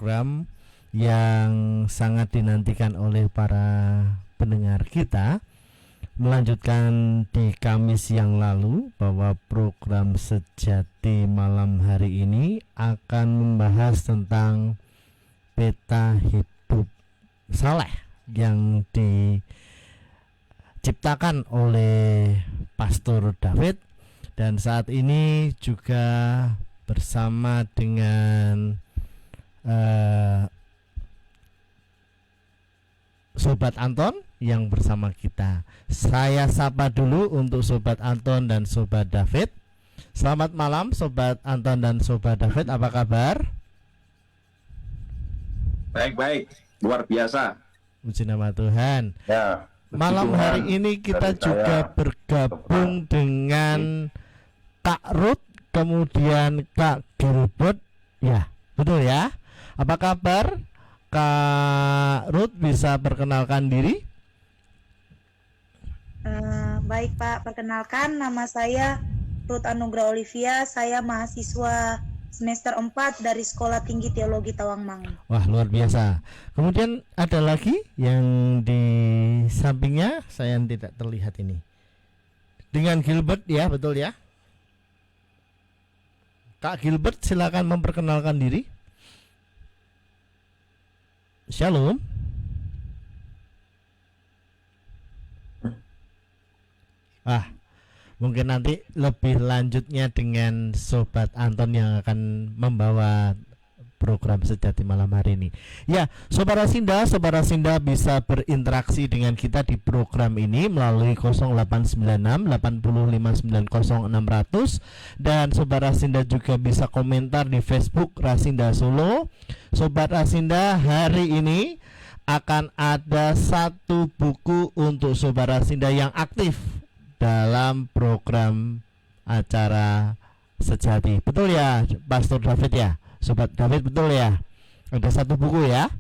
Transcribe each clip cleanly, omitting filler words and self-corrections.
program yang sangat dinantikan oleh para pendengar kita, melanjutkan di Kamis yang lalu bahwa program Sejati malam hari ini akan membahas tentang peta hidup saleh yang diciptakan oleh Pastor David, dan saat ini juga bersama dengan Sobat Anton yang bersama kita. Saya sapa dulu untuk Sobat Anton dan Sobat David. Selamat malam Sobat Anton dan Sobat David, apa kabar? Baik, luar biasa. Puji nama Tuhan. Ya, malam Tuhan, hari ini kita juga bergabung dengan Kak Ruth, kemudian Kak Gilbert. Ya, betul ya. Apa kabar Kak Ruth, bisa perkenalkan diri? Baik Pak, perkenalkan nama saya Ruth Anugrah Olivia. Saya mahasiswa semester 4 dari Sekolah Tinggi Teologi Tawangmangu. Wah, luar biasa. Kemudian ada lagi yang di sampingnya, saya yang tidak terlihat ini. Dengan Gilbert ya, betul ya? Kak Gilbert, silakan memperkenalkan diri. Shalom. Mungkin nanti lebih lanjutnya dengan Sobat Anton yang akan membawa program Sejati malam hari ini. Ya, Sobat Rasinda bisa berinteraksi dengan kita di program ini melalui 0896 8590600, dan Sobat Rasinda juga bisa komentar di Facebook Rasinda Solo. Sobat Rasinda, hari ini akan ada satu buku untuk Sobat Rasinda yang aktif dalam program acara Sejati. Betul ya Pastor David ya? Sobat David, betul ya? Ada satu buku ya?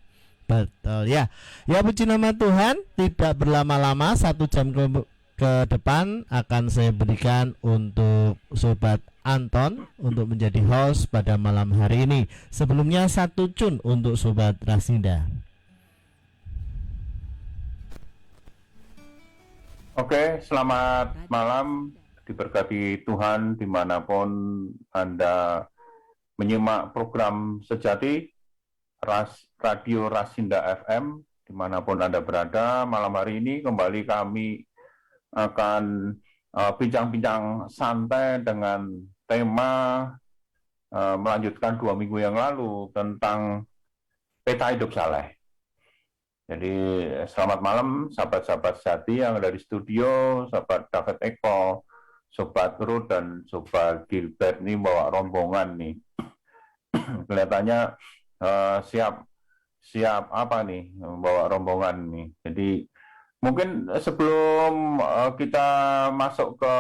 Betul ya. Ya, puji nama Tuhan. Tidak berlama-lama, 1 jam ke depan akan saya berikan untuk Sobat Anton untuk menjadi host pada malam hari ini. Sebelumnya 1 tune untuk Sobat Rasinda. Oke, selamat malam, diberkati Tuhan dimanapun Anda menyimak program Sejati Radio Rasinda FM, dimanapun Anda berada. Malam hari ini kembali kami akan bincang-bincang santai dengan tema melanjutkan 2 minggu yang lalu tentang peta hidup saleh. Jadi selamat malam sahabat-sahabat Sejati yang ada di studio, sahabat David Eko, Sobat Ruth dan Sobat Gilbert nih bawa rombongan nih. Kelihatannya siap apa nih bawa rombongan nih. Jadi mungkin sebelum kita masuk ke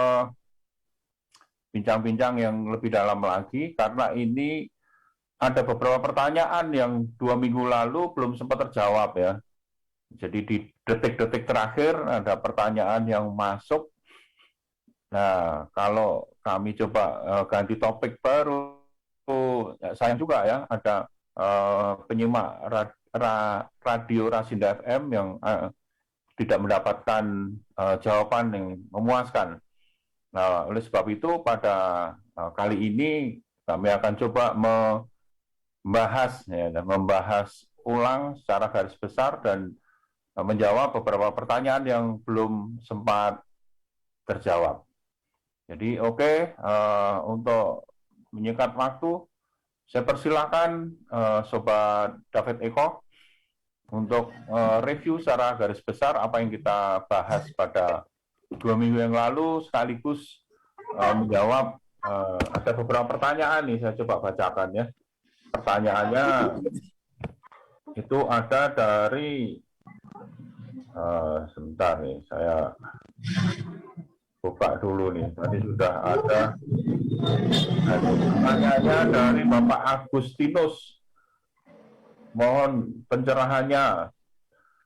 bincang-bincang yang lebih dalam lagi, karena ini ada beberapa pertanyaan yang 2 minggu lalu belum sempat terjawab ya. Jadi di detik-detik terakhir ada pertanyaan yang masuk. Nah, kalau kami coba ganti topik baru, ya, sayang juga ya ada penyimak Radio Rasinda FM yang tidak mendapatkan jawaban yang memuaskan. Nah, oleh sebab itu pada kali ini kami akan coba membahas ulang secara garis besar dan menjawab beberapa pertanyaan yang belum sempat terjawab. Jadi untuk menyingkat waktu, saya persilakan Sobat David Eko untuk review secara garis besar apa yang kita bahas pada 2 minggu yang lalu, sekaligus menjawab ada beberapa pertanyaan nih, saya coba bacakan ya. Pertanyaannya itu ada dari sebentar nih, saya buka dulu nih. Tadi sudah ada pertanyaannya dari Bapak Agustinus. Mohon pencerahannya.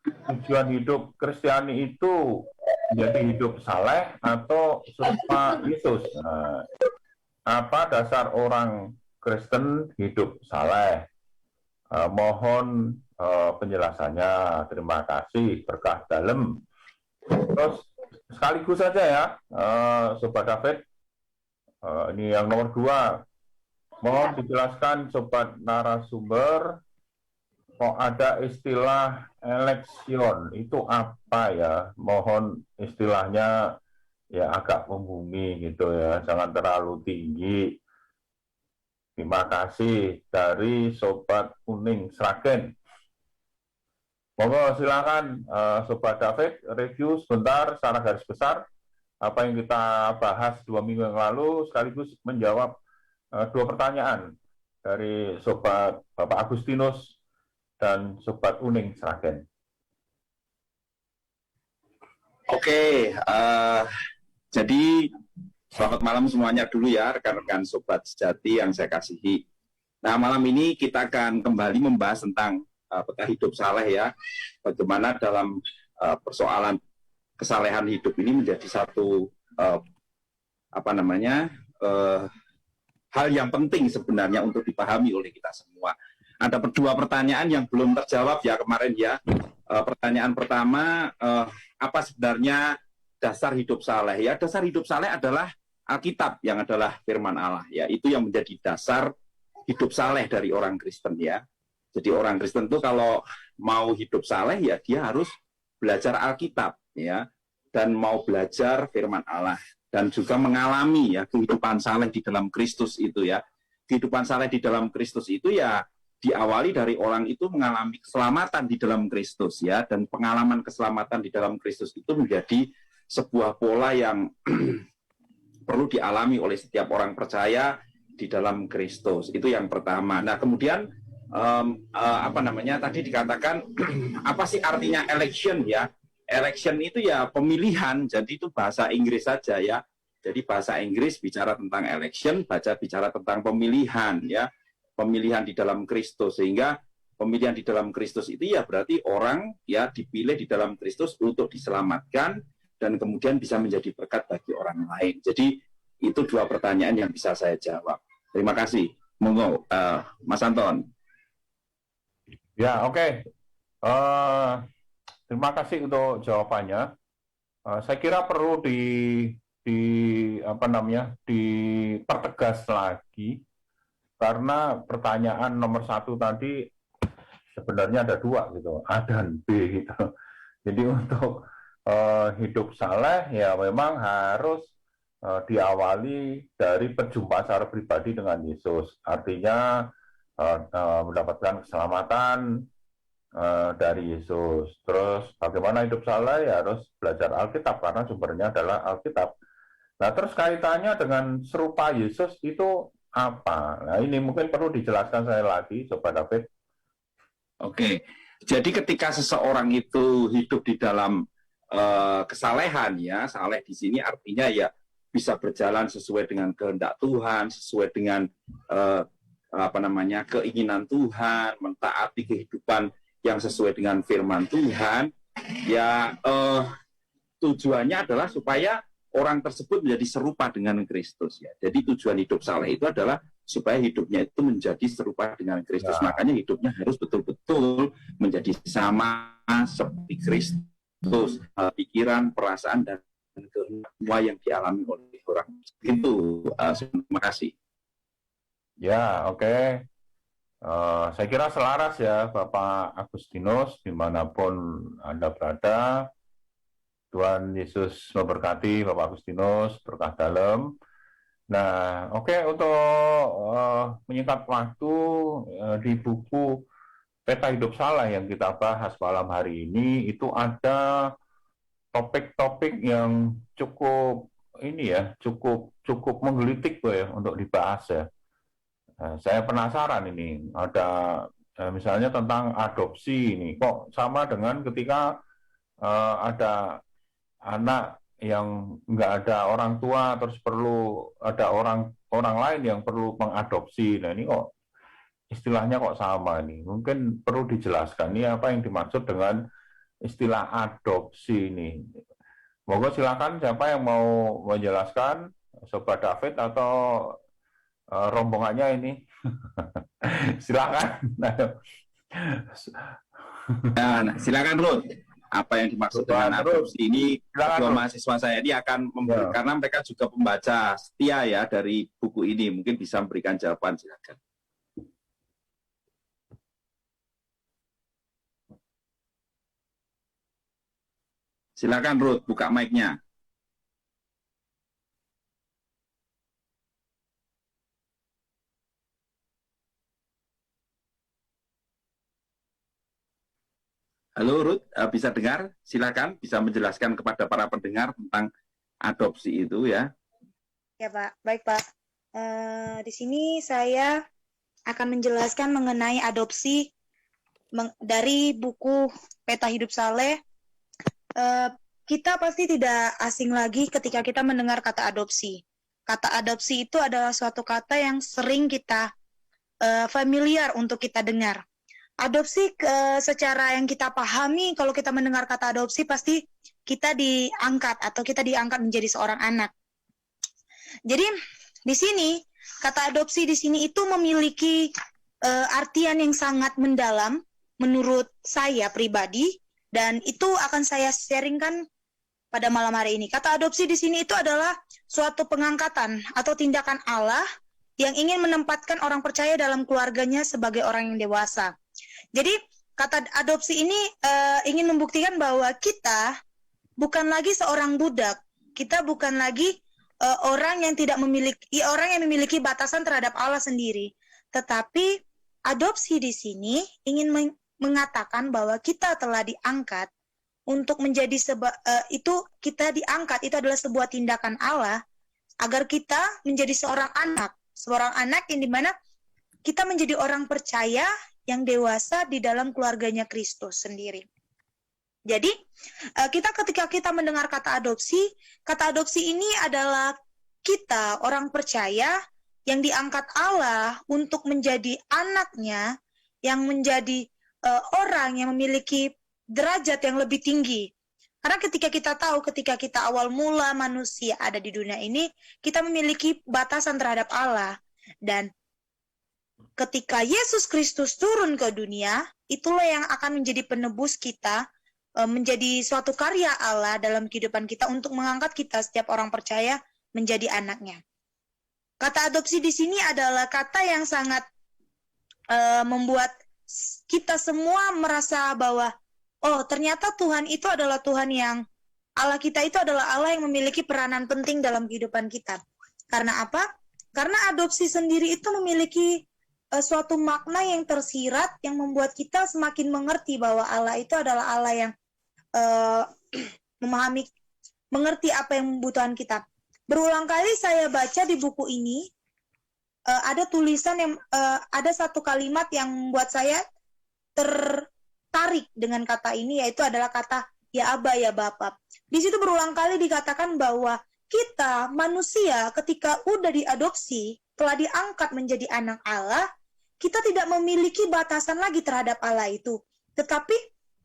Tujuan hidup Kristiani itu menjadi hidup saleh atau serupa Yesus? Apa dasar orang Kristen hidup saleh? Mohon penjelasannya. Terima kasih, berkah dalam. Terus sekaligus saja ya, Sobat David, ini yang nomor 2. Mohon dijelaskan Sobat narasumber, kok ada istilah election, itu apa ya? Mohon istilahnya ya agak membumi gitu ya, jangan terlalu tinggi. Terima kasih dari Sobat Kuning Sragen. Monggo silakan Sobat David review sebentar secara garis besar apa yang kita bahas 2 minggu yang lalu, sekaligus menjawab 2 pertanyaan dari Sobat Bapak Agustinus dan Sobat Kuning Sragen. Oke, jadi selamat malam semuanya dulu ya rekan-rekan Sobat Sejati yang saya kasihi. Nah, malam ini kita akan kembali membahas tentang peta hidup saleh ya. Bagaimana dalam persoalan kesalehan hidup ini menjadi satu hal yang penting sebenarnya untuk dipahami oleh kita semua. Ada 2 pertanyaan yang belum terjawab ya kemarin ya. Pertanyaan pertama, apa sebenarnya dasar hidup saleh ya? Dasar hidup saleh adalah Alkitab yang adalah firman Allah ya. Itu yang menjadi dasar hidup saleh dari orang Kristen ya. Jadi orang Kristen itu kalau mau hidup saleh ya dia harus belajar Alkitab ya, dan mau belajar firman Allah dan juga mengalami ya kehidupan saleh di dalam Kristus itu ya. Kehidupan saleh di dalam Kristus itu ya diawali dari orang itu mengalami keselamatan di dalam Kristus ya, dan pengalaman keselamatan di dalam Kristus itu menjadi sebuah pola yang perlu dialami oleh setiap orang percaya di dalam Kristus. Itu yang pertama. Nah, kemudian tadi dikatakan apa sih artinya election ya? Election itu ya pemilihan, jadi itu bahasa Inggris saja ya. Jadi bahasa Inggris bicara tentang election, bicara tentang pemilihan ya. Pemilihan di dalam Kristus, sehingga pemilihan di dalam Kristus itu ya berarti orang ya dipilih di dalam Kristus untuk diselamatkan dan kemudian bisa menjadi berkat bagi orang lain. Jadi itu 2 pertanyaan yang bisa saya jawab. Terima kasih. Monggo, Mas Anton. Ya, oke. Terima kasih untuk jawabannya. Saya kira perlu dipertegas lagi, karena pertanyaan nomor 1 tadi sebenarnya ada 2 gitu, A dan B gitu. Jadi untuk hidup saleh ya memang harus diawali dari perjumpaan secara pribadi dengan Yesus. Artinya mendapatkan keselamatan dari Yesus. Terus bagaimana hidup saleh ya harus belajar Alkitab karena sumbernya adalah Alkitab. Nah, terus kaitannya dengan serupa Yesus itu apa? Nah, ini mungkin perlu dijelaskan saya lagi, Sobat David. Oke, jadi ketika seseorang itu hidup di dalam kesalehan ya, saleh di sini artinya ya bisa berjalan sesuai dengan kehendak Tuhan, sesuai dengan keinginan Tuhan, mentaati kehidupan yang sesuai dengan firman Tuhan. Ya tujuannya adalah supaya orang tersebut menjadi serupa dengan Kristus ya. Jadi tujuan hidup saleh itu adalah supaya hidupnya itu menjadi serupa dengan Kristus. Ya. Makanya hidupnya harus betul-betul menjadi sama seperti Kristus. Pikiran, perasaan, dan semua yang dialami oleh orang. Itu. Terima kasih. Ya, oke. Saya kira selaras ya Bapak Agustinus, dimanapun Anda berada. Tuhan Yesus memberkati Bapak Agustinus, berkah dalam. Nah, oke, untuk menyingkat waktu, di buku Peta Hidup Saleh yang kita bahas malam hari ini, itu ada topik-topik yang cukup cukup menggelitik ya untuk dibahas ya. Saya penasaran ini, ada misalnya tentang adopsi ini, kok sama dengan ketika ada anak yang nggak ada orang tua, terus perlu ada orang lain yang perlu mengadopsi. Nah, ini kok istilahnya kok sama nih? Mungkin perlu dijelaskan ini apa yang dimaksud dengan istilah adopsi ini. Monggo silakan siapa yang mau menjelaskan, Sobat David atau rombongannya ini. Silakan. Nah, silakan Ruth. Apa yang dimaksud dengan adopsi ini? Kedua mahasiswa saya ini akan karena mereka juga pembaca setia ya dari buku ini, mungkin bisa memberikan jawaban. Silakan. Silakan Ruth, buka mic-nya. Halo Ruth, bisa dengar? Silakan bisa menjelaskan kepada para pendengar tentang adopsi itu ya. Ya Pak, baik Pak. Di sini saya akan menjelaskan mengenai adopsi dari buku Peta Hidup Saleh. Kita pasti tidak asing lagi ketika kita mendengar kata adopsi. Kata adopsi itu adalah suatu kata yang sering kita familiar untuk kita dengar. Adopsi secara yang kita pahami, kalau kita mendengar kata adopsi pasti kita diangkat atau kita diangkat menjadi seorang anak. Jadi di sini kata adopsi di sini itu memiliki artian yang sangat mendalam menurut saya pribadi, dan itu akan saya sharingkan pada malam hari ini. Kata adopsi di sini itu adalah suatu pengangkatan atau tindakan Allah yang ingin menempatkan orang percaya dalam keluarganya sebagai orang yang dewasa. Jadi kata adopsi ini ingin membuktikan bahwa kita bukan lagi seorang budak, kita bukan lagi orang yang memiliki batasan terhadap Allah sendiri. Tetapi adopsi di sini ingin mengatakan bahwa kita telah diangkat untuk menjadi itu adalah sebuah tindakan Allah agar kita menjadi seorang anak yang dimana kita menjadi orang percaya yang dewasa di dalam keluarganya Kristus sendiri. Jadi, ketika kita mendengar kata adopsi ini adalah kita, orang percaya, yang diangkat Allah untuk menjadi anaknya, yang menjadi orang yang memiliki derajat yang lebih tinggi. Karena ketika kita awal mula manusia ada di dunia ini, kita memiliki batasan terhadap Allah. Dan ketika Yesus Kristus turun ke dunia, itulah yang akan menjadi penebus kita, menjadi suatu karya Allah dalam kehidupan kita untuk mengangkat kita setiap orang percaya menjadi anaknya. Kata adopsi di sini adalah kata yang sangat membuat kita semua merasa bahwa ternyata Tuhan itu adalah Tuhan yang Allah kita itu adalah Allah yang memiliki peranan penting dalam kehidupan kita. Karena apa? Karena adopsi sendiri itu memiliki suatu makna yang tersirat yang membuat kita semakin mengerti bahwa Allah itu adalah Allah yang mengerti apa yang membutuhkan kita. Berulang kali saya baca di buku ini ada tulisan yang ada satu kalimat yang membuat saya tertarik dengan kata ini, yaitu adalah kata ya Aba ya Bapa. Di situ berulang kali dikatakan bahwa kita manusia ketika udah diadopsi, telah diangkat menjadi anak Allah, kita tidak memiliki batasan lagi terhadap Allah itu. Tetapi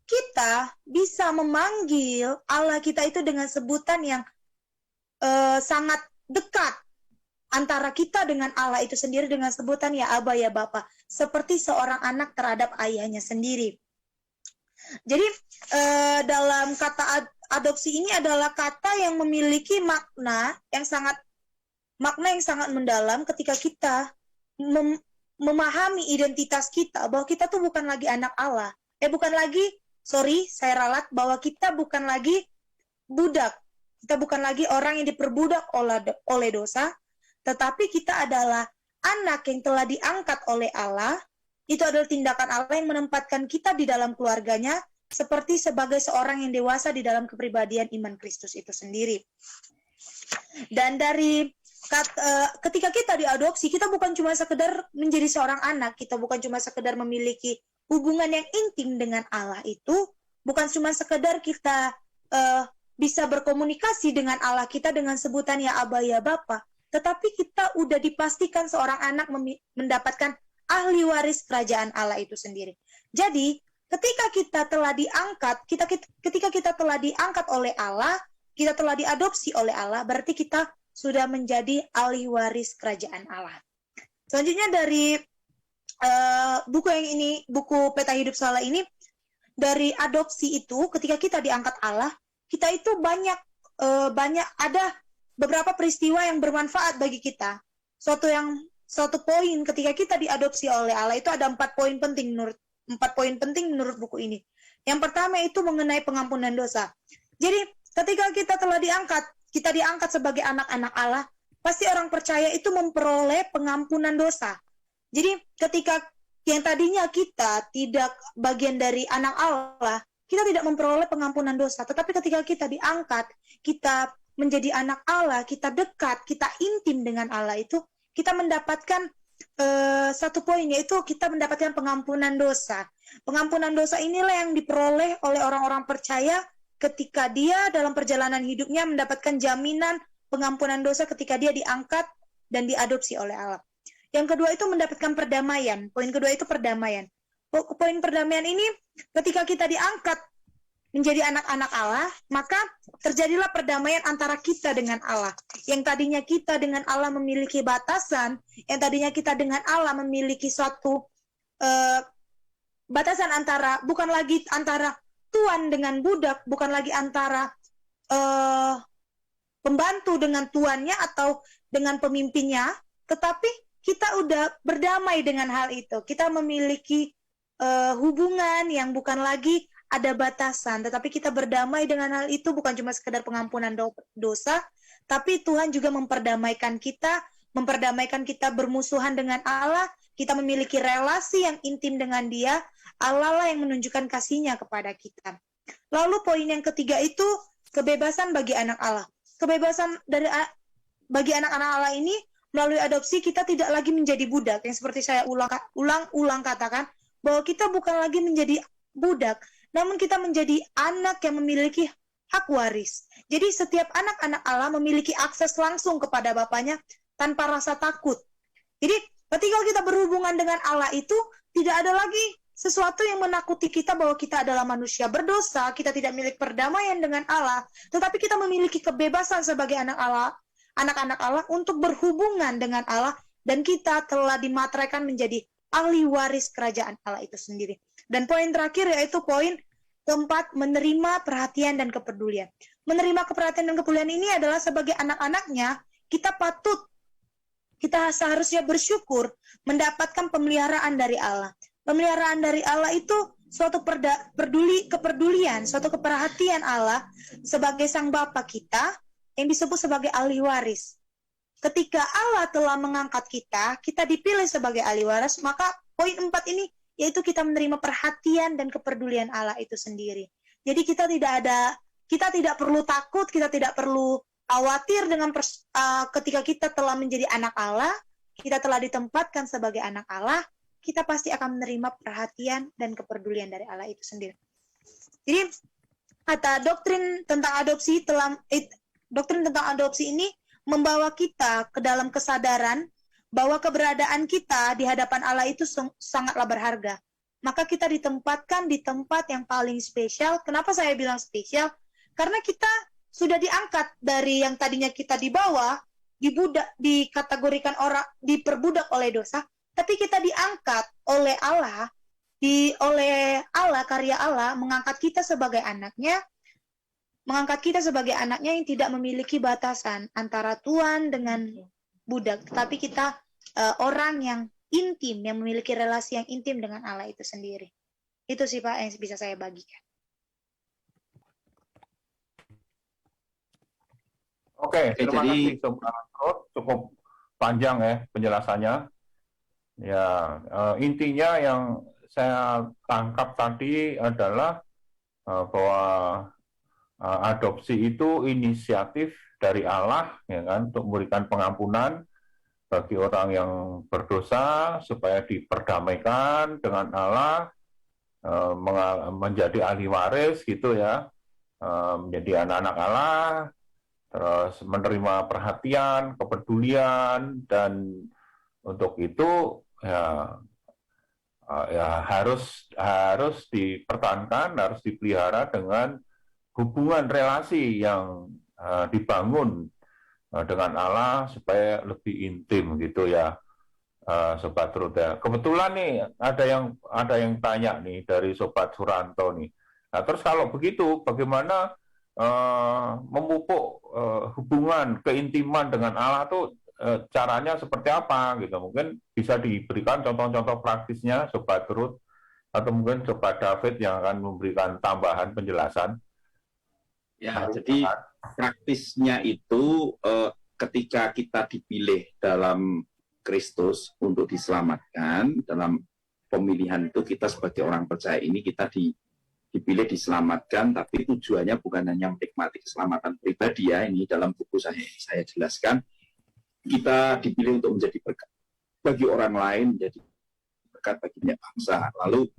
kita bisa memanggil Allah kita itu dengan sebutan yang sangat dekat. Antara kita dengan Allah itu sendiri dengan sebutan ya Aba ya Bapa. Seperti seorang anak terhadap ayahnya sendiri. Jadi dalam kata adopsi ini adalah kata yang memiliki makna yang sangat mendalam ketika kita memahami identitas kita, bahwa kita tuh bukan lagi anak Allah. Saya ralat, bahwa kita bukan lagi budak. Kita bukan lagi orang yang diperbudak oleh dosa, tetapi kita adalah anak yang telah diangkat oleh Allah. Itu adalah tindakan Allah yang menempatkan kita di dalam keluarganya, seperti sebagai seorang yang dewasa di dalam kepribadian iman Kristus itu sendiri. Dan dari ketika kita diadopsi, kita bukan cuma sekedar menjadi seorang anak, kita bukan cuma sekedar memiliki hubungan yang intim dengan Allah itu, bukan cuma sekedar kita bisa berkomunikasi dengan Allah kita dengan sebutan ya Aba ya Bapa, tetapi kita udah dipastikan seorang anak mendapatkan ahli waris kerajaan Allah itu sendiri. Jadi, ketika kita telah diangkat, ketika kita telah diangkat oleh Allah, kita telah diadopsi oleh Allah, berarti kita sudah menjadi ahli waris kerajaan Allah. Selanjutnya dari buku yang ini, buku Peta Hidup Saleh ini, dari adopsi itu, ketika kita diangkat Allah, kita itu banyak ada beberapa peristiwa yang bermanfaat bagi kita. Suatu poin ketika kita diadopsi oleh Allah itu ada 4 poin penting menurut buku ini. Yang pertama itu mengenai pengampunan dosa. Jadi ketika kita telah kita diangkat sebagai anak-anak Allah, pasti orang percaya itu memperoleh pengampunan dosa. Jadi ketika yang tadinya kita tidak bagian dari anak Allah, kita tidak memperoleh pengampunan dosa. Tetapi ketika kita diangkat, kita menjadi anak Allah, kita dekat, kita intim dengan Allah itu, kita mendapatkan satu poin, yaitu kita mendapatkan pengampunan dosa. Pengampunan dosa inilah yang diperoleh oleh orang-orang percaya ketika dia dalam perjalanan hidupnya mendapatkan jaminan pengampunan dosa ketika dia diangkat dan diadopsi oleh Allah. Yang kedua itu mendapatkan perdamaian. Poin kedua itu perdamaian. Poin perdamaian ini ketika kita diangkat menjadi anak-anak Allah, maka terjadilah perdamaian antara kita dengan Allah. Yang tadinya kita dengan Allah memiliki batasan, yang tadinya kita dengan Allah memiliki suatu batasan bukan lagi antara tuan dengan budak, bukan lagi antara pembantu dengan tuannya atau dengan pemimpinnya, tetapi kita udah berdamai dengan hal itu. Kita memiliki hubungan yang bukan lagi ada batasan, tetapi kita berdamai dengan hal itu, bukan cuma sekedar pengampunan dosa, tapi Tuhan juga memperdamaikan kita bermusuhan dengan Allah, kita memiliki relasi yang intim dengan Dia, Allah lah yang menunjukkan kasih-Nya kepada kita. Lalu poin yang ketiga itu kebebasan bagi anak Allah. Kebebasan bagi anak-anak Allah ini melalui adopsi kita tidak lagi menjadi budak, yang seperti saya ulang katakan, bahwa kita bukan lagi menjadi budak, namun kita menjadi anak yang memiliki hak waris. Jadi setiap anak-anak Allah memiliki akses langsung kepada Bapaknya tanpa rasa takut. Jadi ketika kita berhubungan dengan Allah itu tidak ada lagi sesuatu yang menakuti kita bahwa kita adalah manusia berdosa, kita tidak memiliki perdamaian dengan Allah, tetapi kita memiliki kebebasan sebagai anak-anak Allah untuk berhubungan dengan Allah, dan kita telah dimateraikan menjadi ahli waris kerajaan Allah itu sendiri. Dan poin terakhir yaitu poin keempat, menerima perhatian dan kepedulian. Menerima perhatian dan kepedulian ini adalah sebagai anak-anaknya, kita seharusnya bersyukur mendapatkan pemeliharaan dari Allah. Pemeliharaan dari Allah itu suatu kepedulian, suatu keperhatian Allah sebagai Sang Bapa kita yang disebut sebagai ahli waris. Ketika Allah telah mengangkat kita dipilih sebagai ahli waris, maka poin 4 ini yaitu kita menerima perhatian dan kepedulian Allah itu sendiri. Jadi kita tidak perlu takut, kita tidak perlu khawatir dengan ketika kita telah menjadi anak Allah, kita telah ditempatkan sebagai anak Allah, kita pasti akan menerima perhatian dan kepedulian dari Allah itu sendiri. Jadi kata doktrin tentang adopsi ini membawa kita ke dalam kesadaran bahwa keberadaan kita di hadapan Allah itu sangatlah berharga. Maka kita ditempatkan di tempat yang paling spesial. Kenapa saya bilang spesial? Karena kita sudah diangkat dari yang tadinya kita di bawah, dikategorikan orang, diperbudak oleh dosa, tapi kita diangkat oleh Allah, karya Allah, mengangkat kita sebagai anaknya yang tidak memiliki batasan antara tuan dengan budak, tetapi kita orang yang intim, yang memiliki relasi yang intim dengan Allah itu sendiri. Itu sih Pak yang bisa saya bagikan. Oke, terima kasih Sobat Astro. Cukup panjang ya penjelasannya. Ya, intinya yang saya tangkap tadi adalah bahwa adopsi itu inisiatif dari Allah, ya kan, untuk memberikan pengampunan bagi orang yang berdosa supaya diperdamaikan dengan Allah, menjadi ahli waris gitu ya, menjadi anak-anak Allah, terus menerima perhatian, kepedulian, dan untuk itu ya harus dipertahankan, harus dipelihara dengan hubungan relasi yang dibangun dengan Allah supaya lebih intim gitu ya. Sobat Ruth ya. Kebetulan nih ada yang tanya nih dari Sobat Suranto nih. Nah, terus kalau begitu bagaimana memupuk hubungan keintiman dengan Allah tuh caranya seperti apa gitu? Mungkin bisa diberikan contoh-contoh praktisnya Sobat Ruth atau mungkin Sobat David yang akan memberikan tambahan penjelasan. Ya, jadi praktisnya itu ketika kita dipilih dalam Kristus untuk diselamatkan, dalam pemilihan itu kita sebagai orang percaya ini kita dipilih diselamatkan, tapi tujuannya bukan hanya menikmati keselamatan pribadi ya, ini dalam buku saya jelaskan, kita dipilih untuk menjadi berkat bagi orang lain, menjadi berkat bagi banyak bangsa. Lalu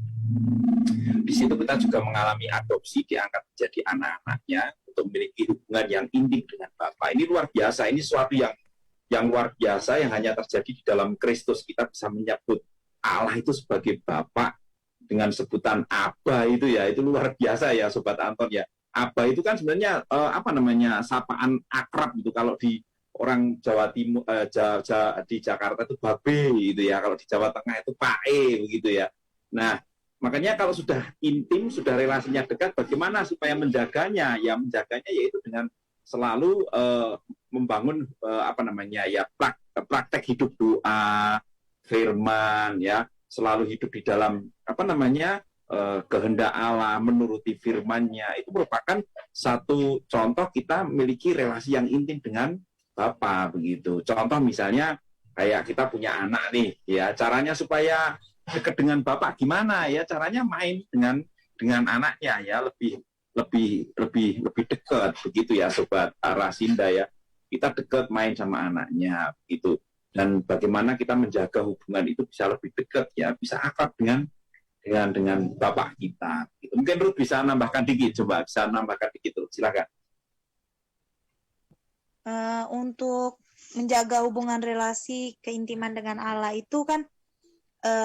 di situ kita juga mengalami adopsi, diangkat menjadi anak-anaknya untuk memiliki hubungan yang intim dengan Bapa. Ini luar biasa, ini suatu yang luar biasa yang hanya terjadi di dalam Kristus. Kita bisa menyebut Allah itu sebagai Bapa dengan sebutan Aba itu ya, itu luar biasa ya Sobat Anton ya. Aba itu kan sebenarnya sapaan akrab gitu. Kalau di orang Jawa Timur di Jakarta itu Babe gitu ya, kalau di Jawa Tengah itu Pae begitu ya. Nah, makanya kalau sudah intim, sudah relasinya dekat, bagaimana supaya menjaganya? Ya menjaganya yaitu dengan selalu membangun praktek hidup doa, firman ya, selalu hidup di dalam kehendak Allah, menuruti firman-Nya. Itu merupakan satu contoh kita memiliki relasi yang intim dengan Bapa begitu. Contoh misalnya kayak kita punya anak nih ya, caranya supaya dekat dengan Bapak gimana ya, caranya main dengan anaknya ya, lebih dekat begitu ya Sobat Rasinda ya, kita dekat main sama anaknya gitu. Dan bagaimana kita menjaga hubungan itu bisa lebih dekat ya, bisa akrab dengan Bapak kita gitu. Mungkin Ruth bisa nambahkan dikit, coba bisa nambahkan dikit Ruth, silakan. Untuk menjaga hubungan relasi keintiman dengan Allah itu kan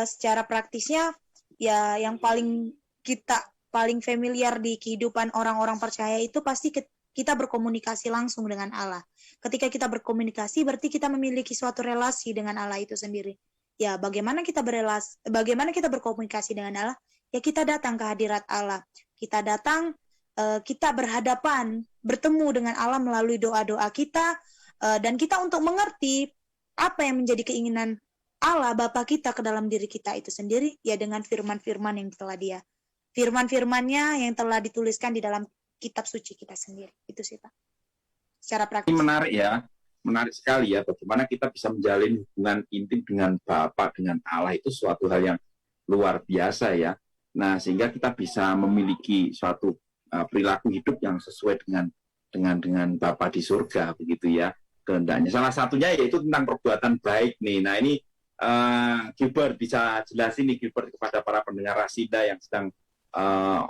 secara praktisnya ya yang paling familiar di kehidupan orang-orang percaya itu pasti kita berkomunikasi langsung dengan Allah. Ketika kita berkomunikasi berarti kita memiliki suatu relasi dengan Allah itu sendiri. Ya, bagaimana kita berkomunikasi dengan Allah? Ya kita datang ke hadirat Allah. Kita datang, kita berhadapan, bertemu dengan Allah melalui doa-doa kita, dan kita untuk mengerti apa yang menjadi keinginan Allah Bapa kita ke dalam diri kita itu sendiri, ya dengan firman-firman yang telah firman-firmannya yang telah dituliskan di dalam kitab suci kita sendiri. Itu sih Pak, secara praktis. Ini menarik ya, menarik sekali ya, bagaimana kita bisa menjalin hubungan intim dengan Bapa, dengan Allah, itu suatu hal yang luar biasa ya. Nah, sehingga kita bisa memiliki suatu perilaku hidup yang sesuai dengan Bapa di surga begitu ya, kehendaknya. Salah satunya yaitu tentang perbuatan baik nih. Nah, ini Gilbert bisa jelasin nih Gilbert kepada para pendengar Rasinda yang sedang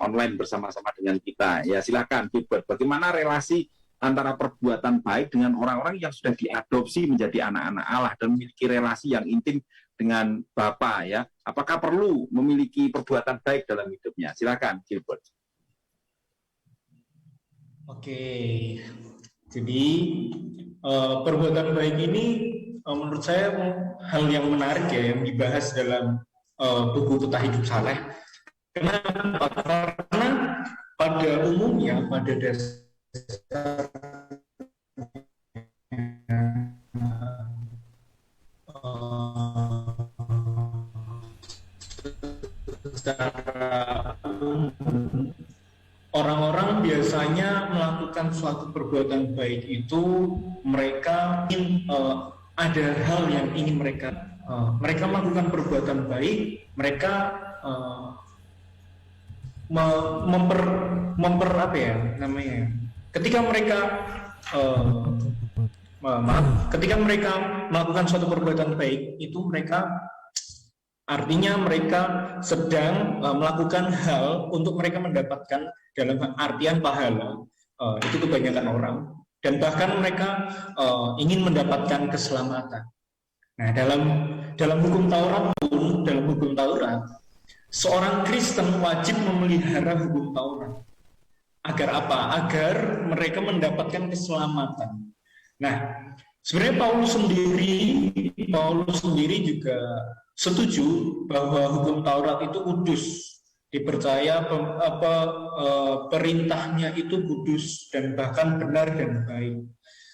online bersama-sama dengan kita. Ya silakan Gilbert, bagaimana relasi antara perbuatan baik dengan orang-orang yang sudah diadopsi menjadi anak-anak Allah dan memiliki relasi yang intim dengan Bapa ya. Apakah perlu memiliki perbuatan baik dalam hidupnya? Silakan Gilbert. Oke, jadi perbuatan baik ini menurut saya hal yang menarik ya, yang dibahas dalam buku Peta Hidup Saleh. Kenapa? Karena pada umumnya, pada dasar orang-orang biasanya melakukan suatu perbuatan baik itu mereka ingin ada hal yang ingin mereka melakukan perbuatan baik, mereka ketika mereka melakukan suatu perbuatan baik itu artinya mereka sedang melakukan hal untuk mereka mendapatkan dalam artian pahala, itu kebanyakan orang, dan bahkan mereka ingin mendapatkan keselamatan. Nah, dalam hukum Taurat seorang Kristen wajib memelihara hukum Taurat. Agar apa? Agar mereka mendapatkan keselamatan. Nah, Sebenarnya Paulus sendiri juga setuju bahwa hukum Taurat itu kudus, dipercaya perintahnya itu kudus dan bahkan benar dan baik.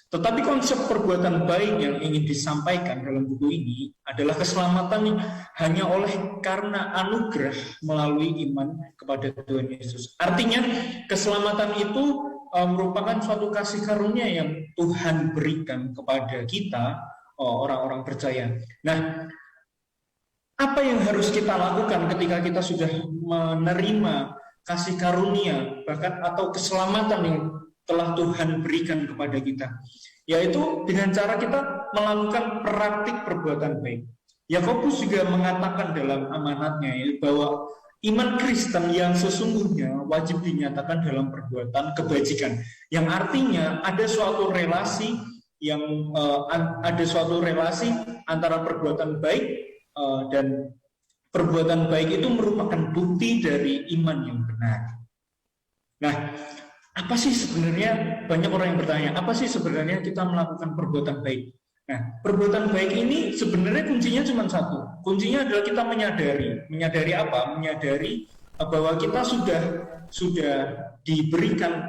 Tetapi konsep perbuatan baik yang ingin disampaikan dalam buku ini adalah keselamatan hanya oleh karena anugerah melalui iman kepada Tuhan Yesus. Artinya keselamatan itu merupakan suatu kasih karunia yang Tuhan berikan kepada kita, orang-orang percaya. Nah, apa yang harus kita lakukan ketika kita sudah menerima kasih karunia bahkan atau keselamatan yang telah Tuhan berikan kepada kita, yaitu dengan cara kita melakukan praktik perbuatan baik. Yakobus juga mengatakan dalam amanatnya bahwa iman Kristen yang sesungguhnya wajib dinyatakan dalam perbuatan kebajikan, yang artinya ada suatu relasi antara perbuatan baik dan perbuatan baik itu merupakan bukti dari iman yang benar. Nah, apa sih sebenarnya, banyak orang yang bertanya, apa sih sebenarnya kita melakukan perbuatan baik? Nah, perbuatan baik ini sebenarnya kuncinya cuma satu. Kuncinya adalah kita menyadari apa? Menyadari bahwa kita sudah diberikan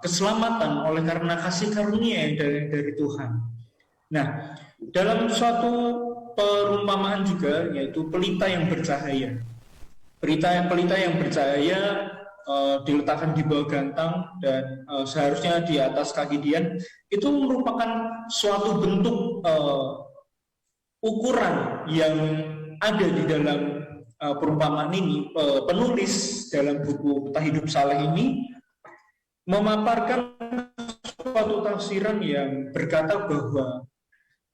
keselamatan oleh karena kasih karunia dari Tuhan. Nah, dalam suatu perumpamaan juga, yaitu pelita yang bercahaya. Pelita yang bercahaya diletakkan di bawah gantang dan seharusnya di atas kaki Dian, itu merupakan suatu bentuk ukuran yang ada di dalam perumpamaan ini. Penulis dalam buku Peta Hidup Saleh ini memaparkan suatu tafsiran yang berkata bahwa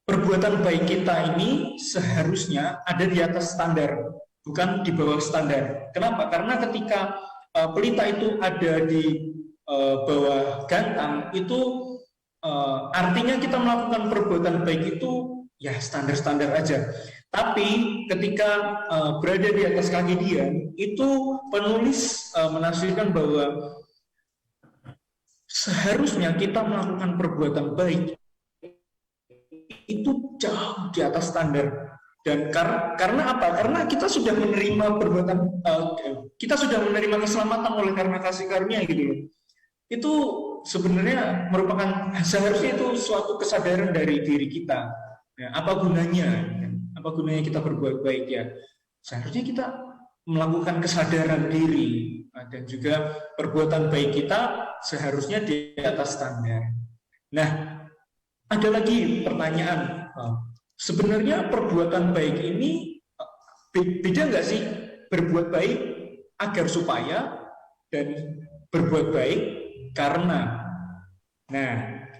perbuatan baik kita ini seharusnya ada di atas standar, bukan di bawah standar. Kenapa? Karena ketika pelita itu ada di bawah gantang, itu artinya kita melakukan perbuatan baik itu ya standar-standar aja. Tapi ketika berada di atas kaki Dian, itu penulis menafsirkan bahwa seharusnya kita melakukan perbuatan baik itu jauh di atas standar. Dan karena apa? Karena kita sudah menerima kita sudah menerima keselamatan oleh karena kasih karunia gitu loh. Itu sebenarnya merupakan seharusnya itu suatu kesadaran dari diri kita. Ya, apa gunanya? Apa gunanya kita berbuat baik ya? Seharusnya kita melakukan kesadaran diri dan juga perbuatan baik kita seharusnya di atas standar. Nah, ada lagi pertanyaan. Sebenarnya perbuatan baik ini beda nggak sih? Berbuat baik agar supaya dan berbuat baik karena. Nah,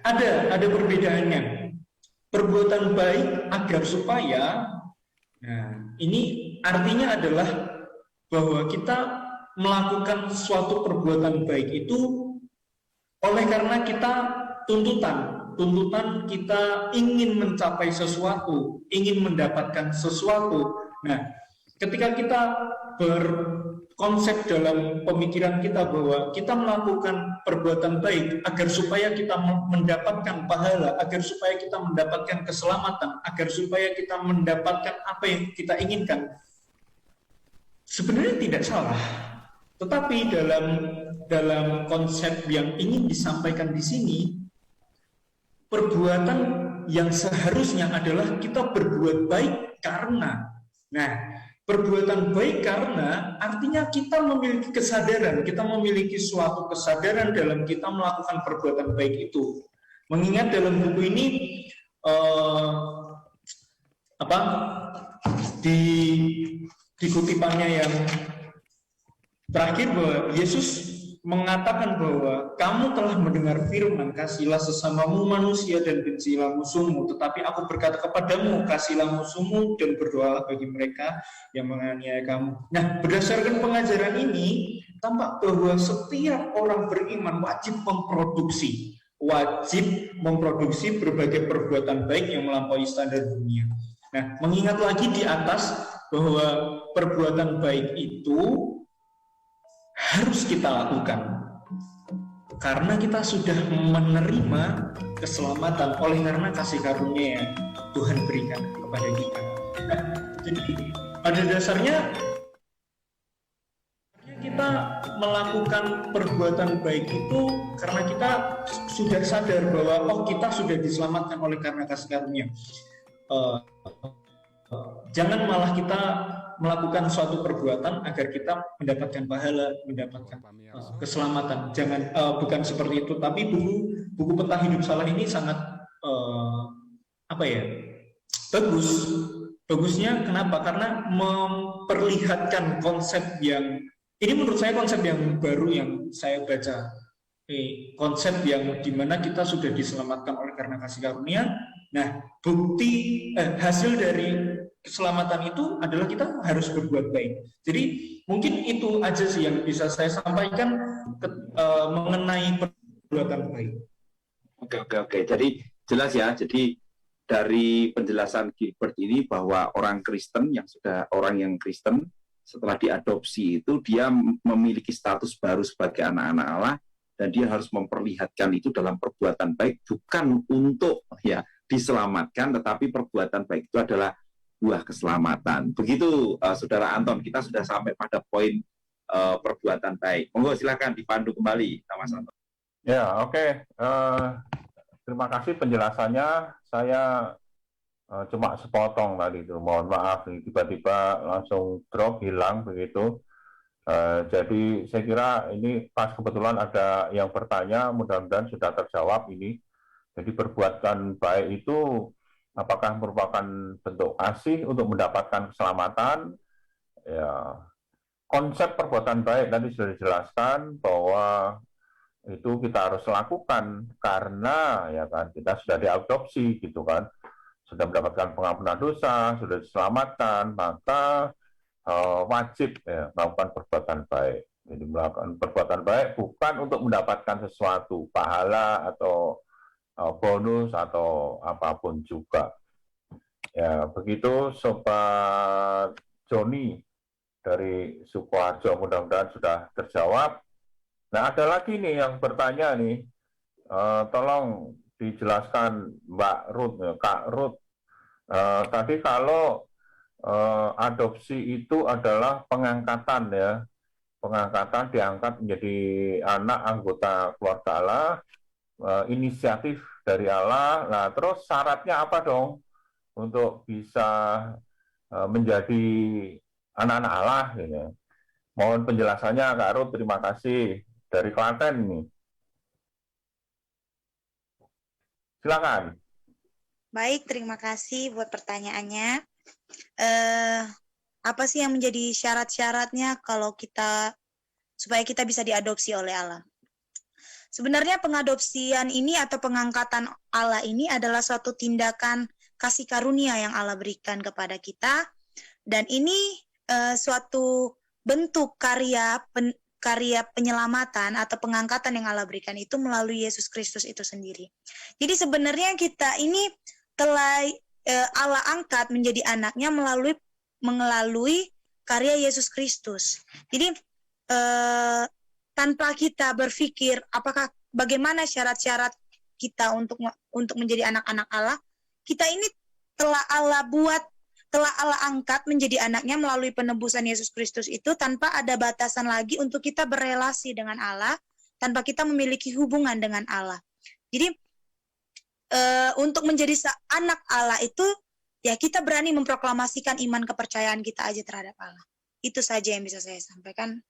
ada perbedaannya. Perbuatan baik agar supaya. Nah, ini artinya adalah bahwa kita melakukan suatu perbuatan baik itu oleh karena kita tuntutan kita ingin mencapai sesuatu, ingin mendapatkan sesuatu. Nah, ketika kita berkonsep dalam pemikiran kita bahwa kita melakukan perbuatan baik agar supaya kita mendapatkan pahala, agar supaya kita mendapatkan keselamatan, agar supaya kita mendapatkan apa yang kita inginkan, sebenarnya tidak salah. Tetapi dalam konsep yang ingin disampaikan di sini, perbuatan yang seharusnya adalah kita berbuat baik karena. Nah, perbuatan baik karena artinya kita memiliki kesadaran, kita memiliki suatu kesadaran dalam kita melakukan perbuatan baik itu. Mengingat dalam buku ini di kutipannya yang terakhir bahwa Yesus mengatakan bahwa kamu telah mendengar firman, kasihlah sesamamu manusia dan bencilah musuhmu, tetapi aku berkata kepadamu, kasihlah musuhmu dan berdoalah bagi mereka yang menganiaya kamu. Nah, berdasarkan pengajaran ini tampak bahwa setiap orang beriman wajib memproduksi berbagai perbuatan baik yang melampaui standar dunia. Nah, mengingat lagi di atas bahwa perbuatan baik itu harus kita lakukan karena kita sudah menerima keselamatan oleh karena kasih karunia yang Tuhan berikan kepada kita. Nah, jadi pada dasarnya kita melakukan perbuatan baik itu karena kita sudah sadar bahwa kita sudah diselamatkan oleh karena kasih karunia. Jangan malah kita melakukan suatu perbuatan agar kita mendapatkan pahala, mendapatkan keselamatan. Jangan, bukan seperti itu. Tapi buku Peta Hidup Saleh ini sangat bagus. Bagusnya kenapa? Karena memperlihatkan konsep yang ini menurut saya konsep yang baru yang saya baca. Konsep yang dimana kita sudah diselamatkan oleh karena kasih karunia. Nah, hasil dari keselamatan itu adalah kita harus berbuat baik. Jadi mungkin itu aja sih yang bisa saya sampaikan mengenai perbuatan baik. Oke. Jadi jelas ya. Jadi dari penjelasan Gilbert ini bahwa orang yang Kristen setelah diadopsi itu dia memiliki status baru sebagai anak-anak Allah, dan dia harus memperlihatkan itu dalam perbuatan baik, bukan untuk diselamatkan, tetapi perbuatan baik itu adalah buah keselamatan. Begitu Saudara Anton, kita sudah sampai pada poin perbuatan baik. Monggo silakan dipandu kembali Mas Anton. Ya, oke. Terima kasih penjelasannya. Saya cuma sepotong tadi itu, mohon maaf, tiba-tiba langsung drop, hilang begitu. Jadi saya kira ini pas kebetulan ada yang bertanya, mudah-mudahan sudah terjawab ini. Jadi perbuatan baik itu apakah merupakan bentuk kasih untuk mendapatkan keselamatan? Ya, konsep perbuatan baik tadi sudah dijelaskan bahwa itu kita harus lakukan karena kita sudah diadopsi gitu kan. Sudah mendapatkan pengampunan dosa, sudah diselamatkan, maka wajib melakukan perbuatan baik. Jadi melakukan perbuatan baik bukan untuk mendapatkan sesuatu, pahala atau bonus atau apapun juga. Ya, begitu Sobat Joni dari Sukoharjo, mudah-mudahan sudah terjawab. Nah, ada lagi nih yang bertanya nih, tolong dijelaskan Mbak Ruth, Kak Ruth. Tadi kalau adopsi itu adalah pengangkatan pengangkatan, diangkat menjadi anak anggota keluarga Allah, inisiatif dari Allah. Nah, terus syaratnya apa dong untuk bisa menjadi anak-anak Allah? Gitu. Mohon penjelasannya Kak Ruth, terima kasih dari Klaten nih. Silakan. Baik, terima kasih buat pertanyaannya. Apa sih yang menjadi syarat-syaratnya supaya kita bisa diadopsi oleh Allah? Sebenarnya pengadopsian ini atau pengangkatan Allah ini adalah suatu tindakan kasih karunia yang Allah berikan kepada kita, dan ini suatu bentuk karya penyelamatan atau pengangkatan yang Allah berikan itu melalui Yesus Kristus itu sendiri. Jadi sebenarnya kita ini telah Allah angkat menjadi anaknya melalui karya Yesus Kristus. Jadi tanpa kita berpikir bagaimana syarat-syarat kita untuk menjadi anak-anak Allah, kita ini telah Allah angkat menjadi anaknya melalui penebusan Yesus Kristus itu tanpa ada batasan lagi untuk kita berelasi dengan Allah, tanpa kita memiliki hubungan dengan Allah. Jadi untuk menjadi anak Allah itu ya kita berani memproklamasikan iman kepercayaan kita aja terhadap Allah. Itu saja yang bisa saya sampaikan.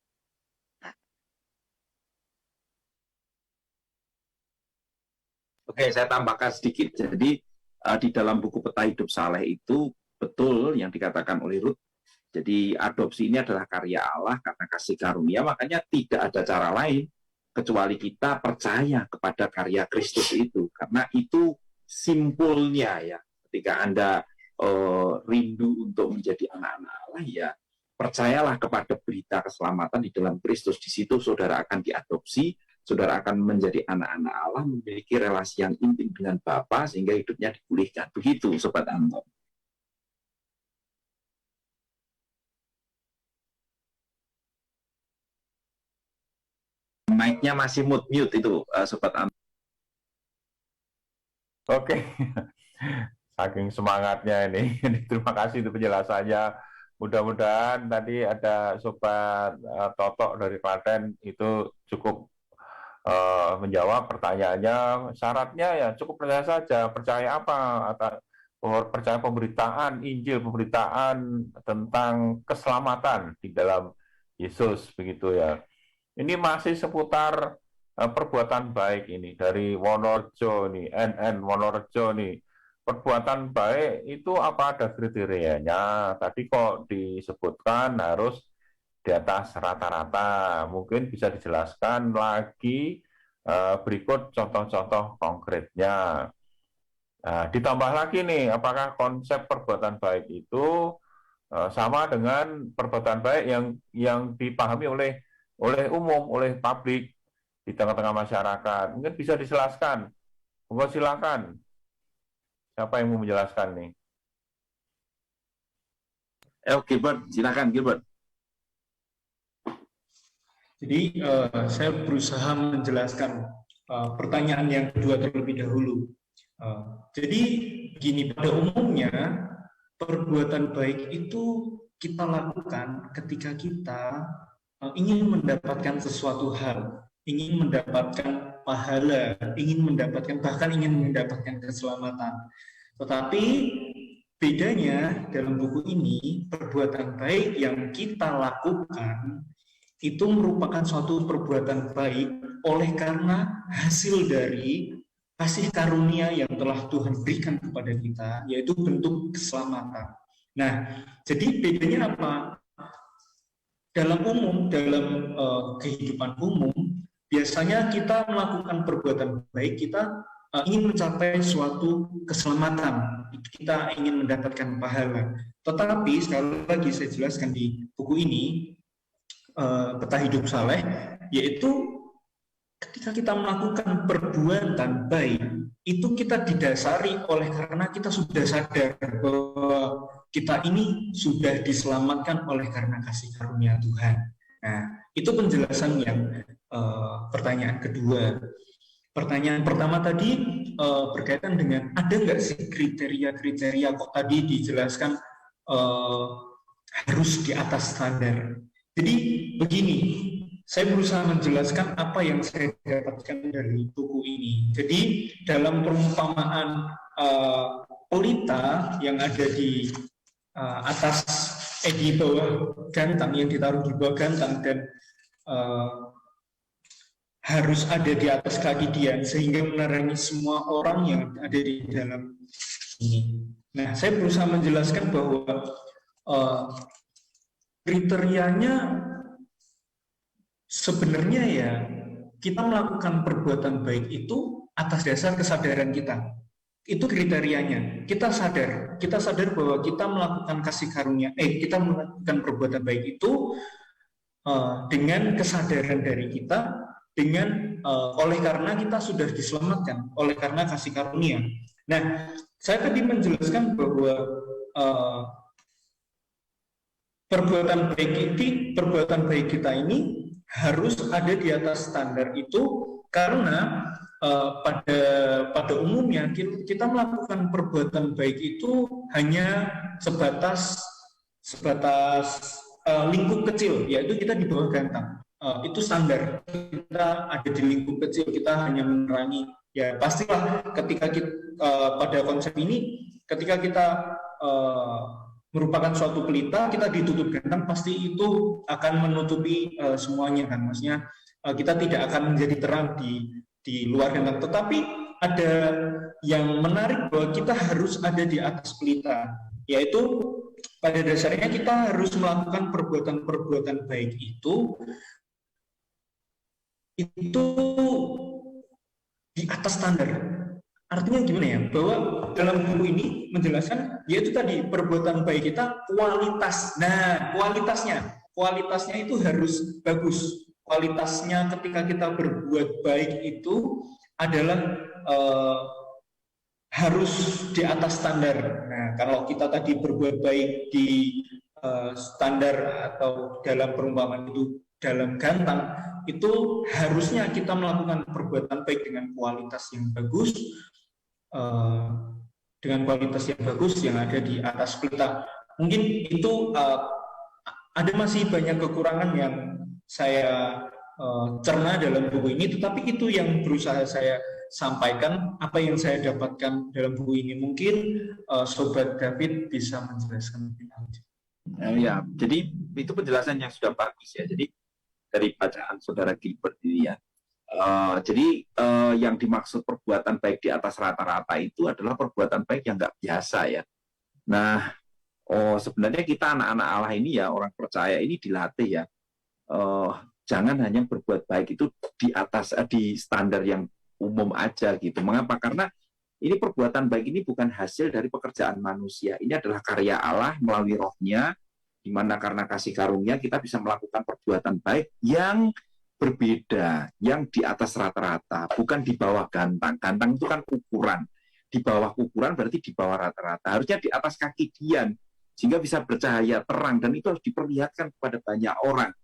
Oke, saya tambahkan sedikit. Jadi di dalam buku Peta Hidup Saleh itu betul yang dikatakan oleh Ruth. Jadi adopsi ini adalah karya Allah karena kasih karunia, makanya tidak ada cara lain kecuali kita percaya kepada karya Kristus itu, karena itu simpulnya ya. Ketika Anda rindu untuk menjadi anak-anak Allah, ya percayalah kepada berita keselamatan di dalam Kristus. Di situ saudara akan diadopsi, saudara akan menjadi anak-anak Allah, memiliki relasi yang intim dengan Bapa sehingga hidupnya dipulihkan. Begitu Sobat Anton. Mic-nya masih mute itu Sobat Anton. Oke, saking semangatnya ini. Terima kasih untuk penjelasannya. Mudah-mudahan tadi ada Sobat Totok dari Klaten itu cukup menjawab pertanyaannya. Syaratnya ya cukup percaya saja. Percaya apa? Atau percaya pemberitaan Injil, pemberitaan tentang keselamatan di dalam Yesus, begitu ya. Ini masih seputar perbuatan baik ini dari Wonorejo nih, NN Wonorejo nih. Perbuatan baik itu apa ada kriterianya? Tadi kok disebutkan harus di atas rata-rata. Mungkin bisa dijelaskan lagi berikut contoh-contoh konkretnya. Nah, ditambah lagi nih, apakah konsep perbuatan baik itu sama dengan perbuatan baik yang dipahami oleh umum, oleh publik di tengah-tengah masyarakat? Mungkin bisa dijelaskan. Monggo silakan. Siapa yang mau menjelaskan nih? Gilbert, silakan Gilbert. Jadi saya berusaha menjelaskan pertanyaan yang kedua terlebih dahulu. Jadi begini, pada umumnya perbuatan baik itu kita lakukan ketika kita ingin mendapatkan sesuatu hal, ingin mendapatkan pahala, bahkan ingin mendapatkan keselamatan. Tetapi bedanya dalam buku ini, perbuatan baik yang kita lakukan itu merupakan suatu perbuatan baik oleh karena hasil dari kasih karunia yang telah Tuhan berikan kepada kita, yaitu bentuk keselamatan. Nah, jadi bedanya apa? Dalam kehidupan umum, biasanya kita melakukan perbuatan baik, kita ingin mencapai suatu keselamatan, kita ingin mendapatkan pahala. Tetapi sekali lagi saya jelaskan di buku ini, Peta Hidup Saleh, yaitu ketika kita melakukan perbuatan baik, itu kita didasari oleh karena kita sudah sadar bahwa kita ini sudah diselamatkan oleh karena kasih karunia Tuhan. Nah, itu penjelasan yang pertanyaan kedua. Pertanyaan pertama tadi berkaitan dengan ada nggak sih kriteria-kriteria, kok tadi dijelaskan harus di atas standar. Jadi begini, saya berusaha menjelaskan apa yang saya dapatkan dari buku ini. Jadi dalam perumpamaan pelita yang ada di atas di bawah gantang, yang ditaruh di bawah gantang dan harus ada di atas kaki dia sehingga menerangi semua orang yang ada di dalam ini. Nah, saya berusaha menjelaskan bahwa kriterianya sebenarnya ya kita melakukan perbuatan baik itu atas dasar kesadaran kita. Itu kriterianya. Kita sadar bahwa kita melakukan kasih karunia, kita melakukan perbuatan baik itu dengan kesadaran dari kita, dengan oleh karena kita sudah diselamatkan, oleh karena kasih karunia. Nah, saya tadi menjelaskan bahwa perbuatan baik kita ini harus ada di atas standar itu karena pada umumnya kita melakukan perbuatan baik itu hanya sebatas lingkup kecil, yaitu kita di bawah gantang. Itu standar, kita ada di lingkup kecil, kita hanya menerangi. Ya pastilah ketika kita pada konsep ini, ketika kita merupakan suatu pelita, kita ditutup gantang, pasti itu akan menutupi semuanya kan, maksudnya kita tidak akan menjadi terang di luar gantang. Tetapi ada yang menarik bahwa kita harus ada di atas pelita, yaitu pada dasarnya kita harus melakukan perbuatan baik itu di atas standar. Artinya gimana ya? Bahwa dalam buku ini menjelaskan, yaitu tadi perbuatan baik kita kualitas. Nah, kualitasnya itu harus bagus. Kualitasnya ketika kita berbuat baik itu adalah harus di atas standar. Nah, kalau kita tadi berbuat baik di standar atau dalam perumpamaan itu dalam gantang, itu harusnya kita melakukan perbuatan baik dengan kualitas yang bagus, eh, dengan kualitas yang bagus yang ada di atas pita. Mungkin itu ada masih banyak kekurangan yang saya cerna dalam buku ini, tetapi itu yang berusaha saya sampaikan, apa yang saya dapatkan dalam buku ini. Mungkin Sobat David bisa menjelaskan lebih lanjut. Ya, jadi itu penjelasan yang sudah bagus ya. Jadi dari bacaan Saudara Gilbert ini ya. Jadi yang dimaksud perbuatan baik di atas rata-rata itu adalah perbuatan baik yang nggak biasa ya. Nah, sebenarnya kita anak-anak Allah ini ya, orang percaya ini dilatih ya. Jangan hanya berbuat baik itu di atas di standar yang umum aja gitu. Mengapa? Karena ini perbuatan baik ini bukan hasil dari pekerjaan manusia. Ini adalah karya Allah melalui rohnya, di mana karena kasih karunia kita bisa melakukan perbuatan baik yang berbeda, yang di atas rata-rata, bukan di bawah gantang. Gantang itu kan ukuran. Di bawah ukuran berarti di bawah rata-rata. Harusnya di atas kaki Dian, sehingga bisa bercahaya terang, dan itu harus diperlihatkan kepada banyak orang.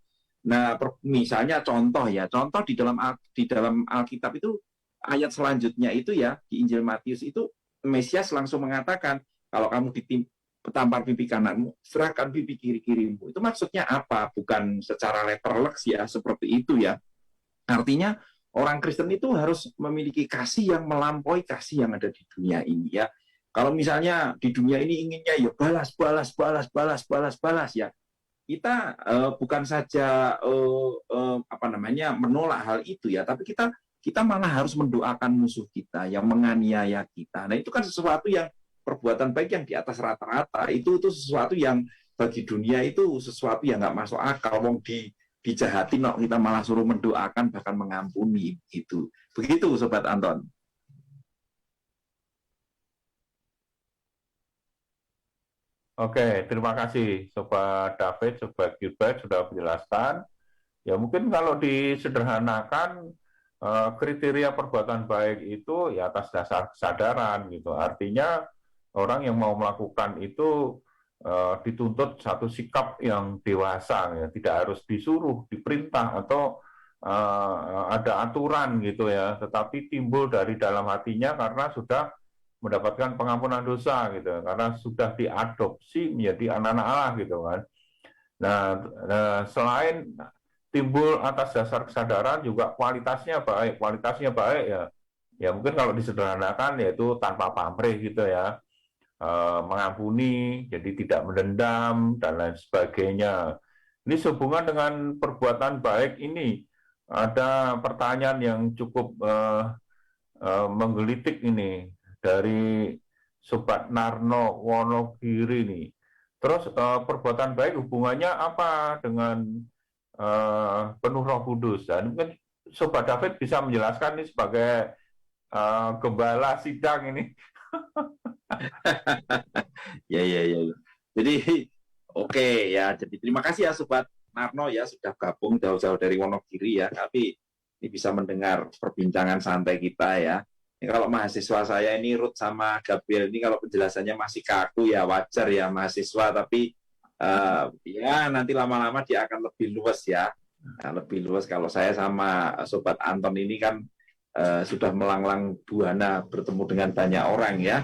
Nah, misalnya contoh di dalam Alkitab itu ayat selanjutnya itu ya, di Injil Matius itu Mesias langsung mengatakan, kalau kamu tampar pipi kananmu, serahkan pipi kiri-kirimu. Itu maksudnya apa? Bukan secara letterleks ya, seperti itu ya. Artinya orang Kristen itu harus memiliki kasih yang melampaui kasih yang ada di dunia ini ya. Kalau misalnya di dunia ini inginnya ya balas ya. Kita bukan saja menolak hal itu ya, tapi kita malah harus mendoakan musuh kita yang menganiaya kita. Nah, itu kan sesuatu yang perbuatan baik yang di atas rata-rata, itu sesuatu yang bagi dunia itu sesuatu yang nggak masuk akal. Wong dijahatin kita malah suruh mendoakan bahkan mengampuni gitu. Begitu Sobat Anton. Oke, terima kasih Sobat David, Sobat Gilbert sudah menjelaskan. Ya mungkin kalau disederhanakan kriteria perbuatan baik itu ya atas dasar kesadaran gitu. Artinya orang yang mau melakukan itu dituntut satu sikap yang dewasa, ya. Tidak harus disuruh, diperintah atau ada aturan gitu ya. Tetapi timbul dari dalam hatinya karena sudah mendapatkan pengampunan dosa gitu, karena sudah diadopsi menjadi anak-anak Allah gitu kan. Nah, selain timbul atas dasar kesadaran juga kualitasnya baik ya. Ya mungkin kalau disederhanakan yaitu tanpa pamrih gitu ya, mengampuni, jadi tidak mendendam dan lain sebagainya. Ini sehubungan dengan perbuatan baik ini ada pertanyaan yang cukup menggelitik ini dari Sobat Narno Wonogiri nih. Terus perbuatan baik hubungannya apa dengan penuh Roh Kudus? Dan mungkin Sobat David bisa menjelaskan ini sebagai gembala sidang ini. Ya. Jadi oke ya. Jadi terima kasih ya Sobat Narno ya sudah gabung jauh-jauh dari Wonogiri ya. Tapi ini bisa mendengar perbincangan santai kita ya. Ini kalau mahasiswa saya ini Ruth sama Gabriel ini kalau penjelasannya masih kaku ya wajar ya mahasiswa, tapi ya nanti lama-lama dia akan lebih luas ya. Nah, lebih luas kalau saya sama Sobat Anton ini kan sudah melanglang buana bertemu dengan banyak orang ya.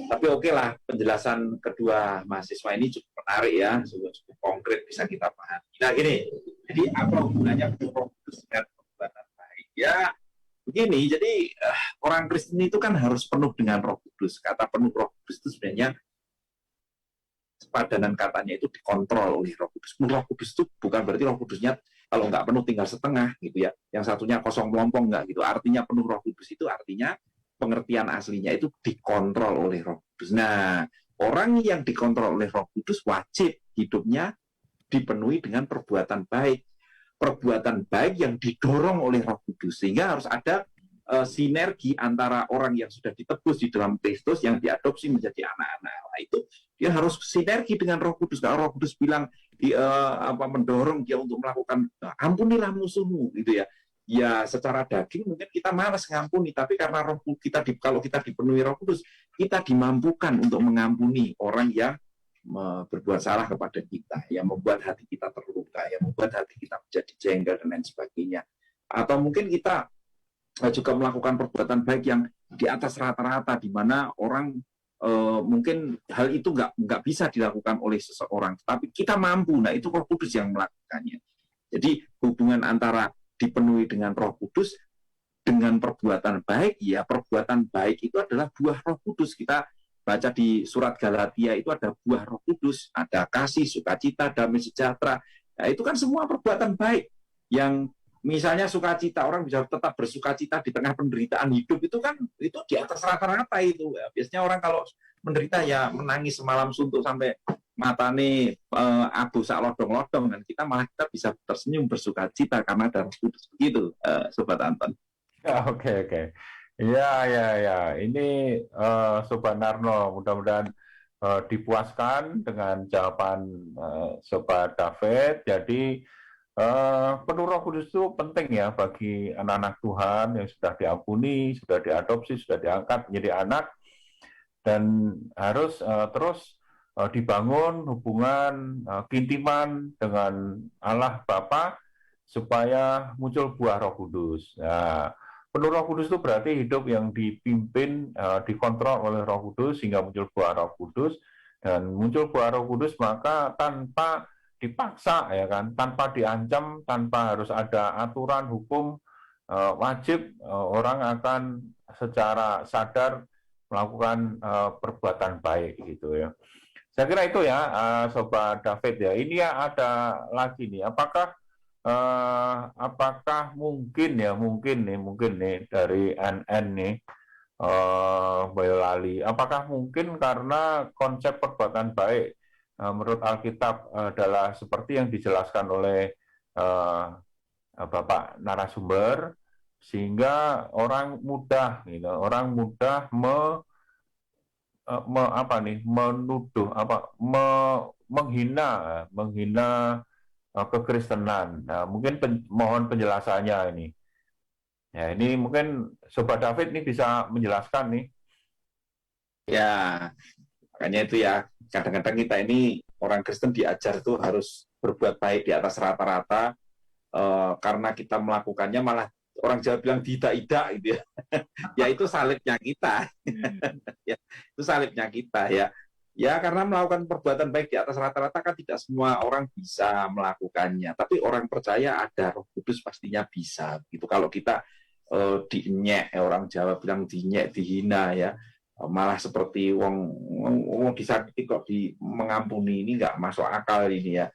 Tapi oke lah, penjelasan kedua mahasiswa ini cukup menarik ya, cukup konkret bisa kita pahami. Nah gini, jadi apa hubungannya Roh Kudus dengan perbuatan baik? Ya begini, jadi orang Kristen itu kan harus penuh dengan Roh Kudus. Kata penuh Roh Kudus itu sebenarnya sepadanan katanya itu dikontrol oleh Roh Kudus. Roh Kudus itu bukan berarti Roh Kudusnya kalau nggak penuh tinggal setengah gitu ya. Yang satunya kosong melompong nggak gitu. Artinya penuh Roh Kudus itu artinya pengertian aslinya itu dikontrol oleh Roh Kudus. Nah, orang yang dikontrol oleh Roh Kudus wajib hidupnya dipenuhi dengan perbuatan baik. Perbuatan baik yang didorong oleh Roh Kudus, sehingga harus ada sinergi antara orang yang sudah ditebus di dalam Kristus yang diadopsi menjadi anak-anak Allah itu dia harus sinergi dengan Roh Kudus. Kalau Roh Kudus bilang mendorong dia untuk melakukan ampunilah musuhmu gitu ya. Ya secara daging mungkin kita malas ngampuni, tapi karena Roh kita kalau kita dipenuhi Roh Kudus, kita dimampukan untuk mengampuni orang yang berbuat salah kepada kita, yang membuat hati kita terluka, yang membuat hati kita menjadi jengkel dan lain sebagainya. Atau mungkin kita juga melakukan perbuatan baik yang di atas rata-rata, di mana orang mungkin hal itu nggak bisa dilakukan oleh seseorang, tapi kita mampu. Nah, itu Roh Kudus yang melakukannya. Jadi hubungan antara dipenuhi dengan Roh Kudus dengan perbuatan baik, ya perbuatan baik itu adalah buah Roh Kudus. Kita baca di surat Galatia itu ada buah Roh Kudus, ada kasih, sukacita, damai sejahtera. Nah, itu kan semua perbuatan baik yang misalnya sukacita, orang bisa tetap bersukacita di tengah penderitaan hidup, itu kan itu di atas rata-rata itu. Ya, biasanya orang kalau menderita ya menangis semalam suntuk sampai matane abu sak lodong-lodong, dan kita bisa tersenyum bersukacita karena ada Roh Kudus. Begitu, Sobat Anton. Oke. Ya. Ini Sobat Narno, mudah-mudahan dipuaskan dengan jawaban Sobat David. Jadi penuh Roh Kudus itu penting ya bagi anak-anak Tuhan yang sudah diampuni, sudah diadopsi, sudah diangkat menjadi anak, dan harus terus dibangun hubungan keintiman dengan Allah Bapa supaya muncul buah Roh Kudus. Nah, penuh Roh Kudus itu berarti hidup yang dipimpin, dikontrol oleh Roh Kudus sehingga muncul buah Roh Kudus, dan muncul buah Roh Kudus maka tanpa dipaksa, ya kan, tanpa diancam, tanpa harus ada aturan hukum wajib, orang akan secara sadar melakukan perbuatan baik gitu ya. Saya kira itu ya, Sobat David ya. Ini ya ada lagi nih, apakah mungkin nih dari NN nih, Boyolali, apakah mungkin karena konsep perbuatan baik menurut Alkitab adalah seperti yang dijelaskan oleh Bapak narasumber, sehingga orang mudah menuduh, menghina kekristenan. Nah, mungkin mohon penjelasannya ini. Ya, ini mungkin Sobat David ini bisa menjelaskan nih. Ya, makanya itu ya, kadang-kadang kita ini orang Kristen diajar tuh harus berbuat baik di atas rata-rata, karena kita melakukannya malah orang Jawa bilang tidak gitu ya. Ya itu salibnya kita. Ya, itu salibnya kita ya. Ya karena melakukan perbuatan baik di atas rata-rata kan tidak semua orang bisa melakukannya. Tapi orang percaya ada Roh Kudus pastinya bisa. Gitu. Kalau kita dinyek, orang Jawa bilang dinyek, dihina ya. Malah seperti wong disakiti kok mengampuni, ini nggak masuk akal ini ya,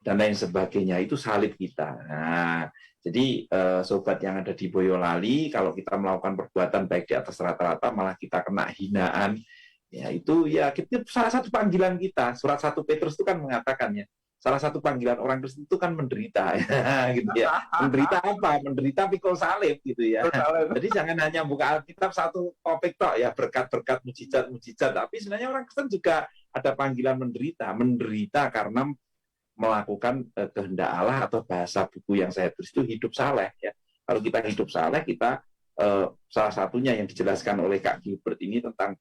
dan lain sebagainya. Itu salib kita. Nah, jadi sobat yang ada di Boyolali, kalau kita melakukan perbuatan baik di atas rata-rata malah kita kena hinaan, ya itu ya kita salah satu panggilan kita. Surat 1 Petrus itu kan mengatakannya, salah satu panggilan orang Kristen itu kan menderita, gitu ya. Menderita apa? Menderita pikul salib, gitu ya. Jadi jangan hanya buka Alkitab satu topik tok ya, berkat-berkat, mujizat, tapi sebenarnya orang Kristen juga ada panggilan menderita karena melakukan kehendak Allah, atau bahasa buku yang saya tulis itu hidup saleh ya. Kalau kita hidup saleh, kita salah satunya yang dijelaskan oleh Kak Gilbert ini tentang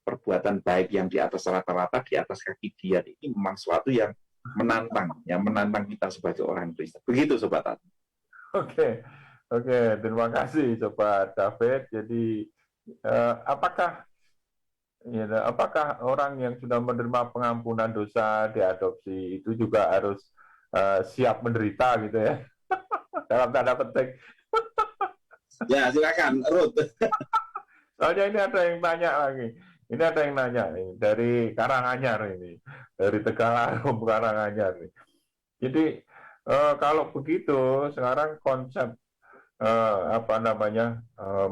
perbuatan baik yang di atas rata-rata, di atas kaki dia, ini memang suatu yang menantang kita sebagai orang Kristen. Begitu Sobat Tat. Oke, terima kasih Sobat David. Jadi apakah orang yang sudah menerima pengampunan dosa diadopsi itu juga harus siap menderita gitu ya? Dalam tanda petik. Ya, silakan Ruth. Soalnya ini ada yang tanya lagi. Ini ada yang nanya nih, dari Karanganyar ini, dari Tegallarum Karanganyar nih. Jadi kalau begitu sekarang konsep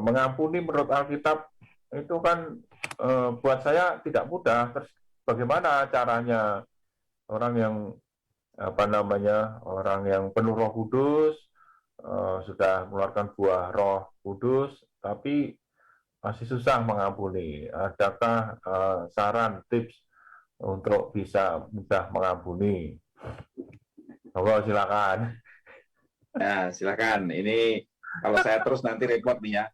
mengampuni menurut Alkitab itu kan buat saya tidak mudah. Terus bagaimana caranya orang yang orang yang penuh Roh Kudus, sudah mengeluarkan buah Roh Kudus, tapi masih susah mengampuni. Adakah saran, tips untuk bisa mudah mengampuni? Silakan. Nah, silakan. Ini kalau saya terus nanti repot nih ya.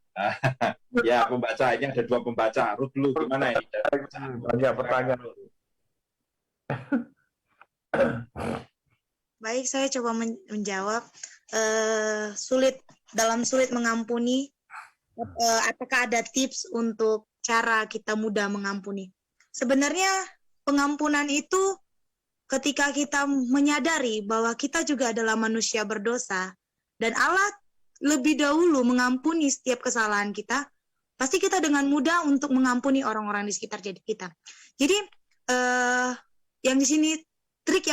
Ya, pembacanya ada 2 pembaca. Ruth dulu gimana ini? Banyak pertanyaan. Baik, saya coba menjawab. Sulit dalam sulit mengampuni, apakah ada tips untuk cara kita mudah mengampuni? Sebenarnya pengampunan itu ketika kita menyadari bahwa kita juga adalah manusia berdosa dan Allah lebih dahulu mengampuni setiap kesalahan kita, pasti kita dengan mudah untuk mengampuni orang-orang di sekitar kita. Jadi yang di sini trik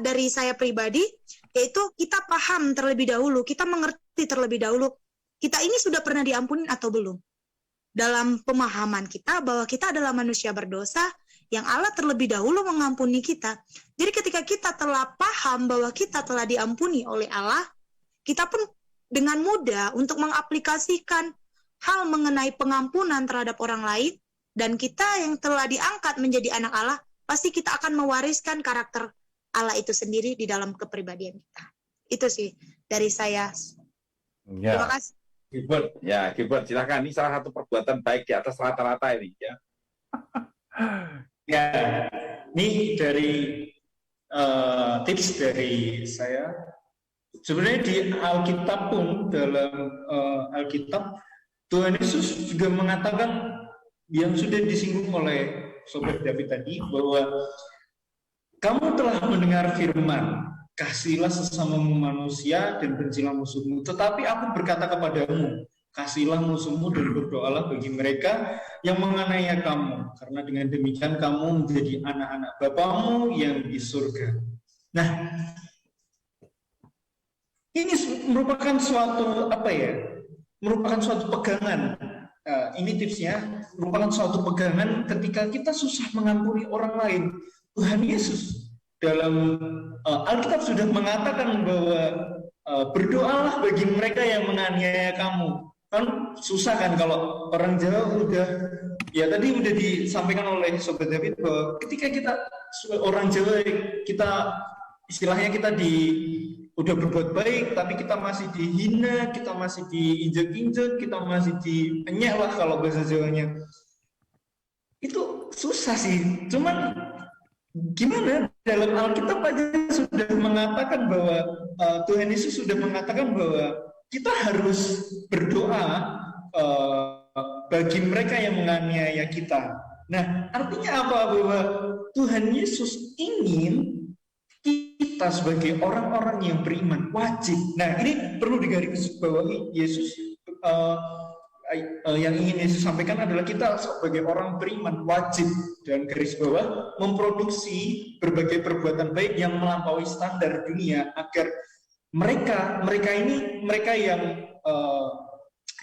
dari saya pribadi yaitu kita paham terlebih dahulu, kita mengerti terlebih dahulu kita ini sudah pernah diampuni atau belum. Dalam pemahaman kita bahwa kita adalah manusia berdosa yang Allah terlebih dahulu mengampuni kita. Jadi ketika kita telah paham bahwa kita telah diampuni oleh Allah, kita pun dengan mudah untuk mengaplikasikan hal mengenai pengampunan terhadap orang lain, dan kita yang telah diangkat menjadi anak Allah, pasti kita akan mewariskan karakter Allah itu sendiri di dalam kepribadian kita. Itu sih dari saya. Ya. Terima kasih. Gilbert, silakan. Ini salah satu perbuatan baik di atas rata-rata ini, ya. Ya, ini dari tips dari saya. Sebenarnya di Alkitab pun, dalam Alkitab, Tuhan Yesus juga mengatakan yang sudah disinggung oleh Sobat David tadi, bahwa kamu telah mendengar firman, kasihlah sesamamu manusia dan bencilah musuhmu. Tetapi aku berkata kepadamu, kasihlah musuhmu dan berdoalah bagi mereka yang menganiaya kamu, karena dengan demikian kamu menjadi anak-anak Bapamu yang di surga. Nah, ini merupakan suatu merupakan suatu pegangan. Ini tipsnya, merupakan suatu pegangan ketika kita susah mengampuni orang lain. Tuhan Yesus dalam Alkitab sudah mengatakan bahwa berdoalah bagi mereka yang menganiaya kamu. Kan susah kan kalau orang Jawa ya tadi udah disampaikan oleh Sobat David bahwa ketika kita orang Jawa, kita istilahnya kita udah berbuat baik, tapi kita masih dihina, kita masih diinjek-injek, kita masih dienyek lah kalau bahasa Jawanya. Itu susah sih. Cuman gimana, dalam Alkitab aja sudah mengatakan bahwa Tuhan Yesus sudah mengatakan bahwa kita harus berdoa bagi mereka yang menganiaya kita. Nah, artinya apa? Bahwa Tuhan Yesus ingin kita sebagai orang-orang yang beriman wajib. Nah, ini perlu digarisbawahi. Yesus yang ingin Yesus sampaikan adalah kita sebagai orang beriman wajib, dan garis bawah memproduksi berbagai perbuatan baik yang melampaui standar dunia, agar mereka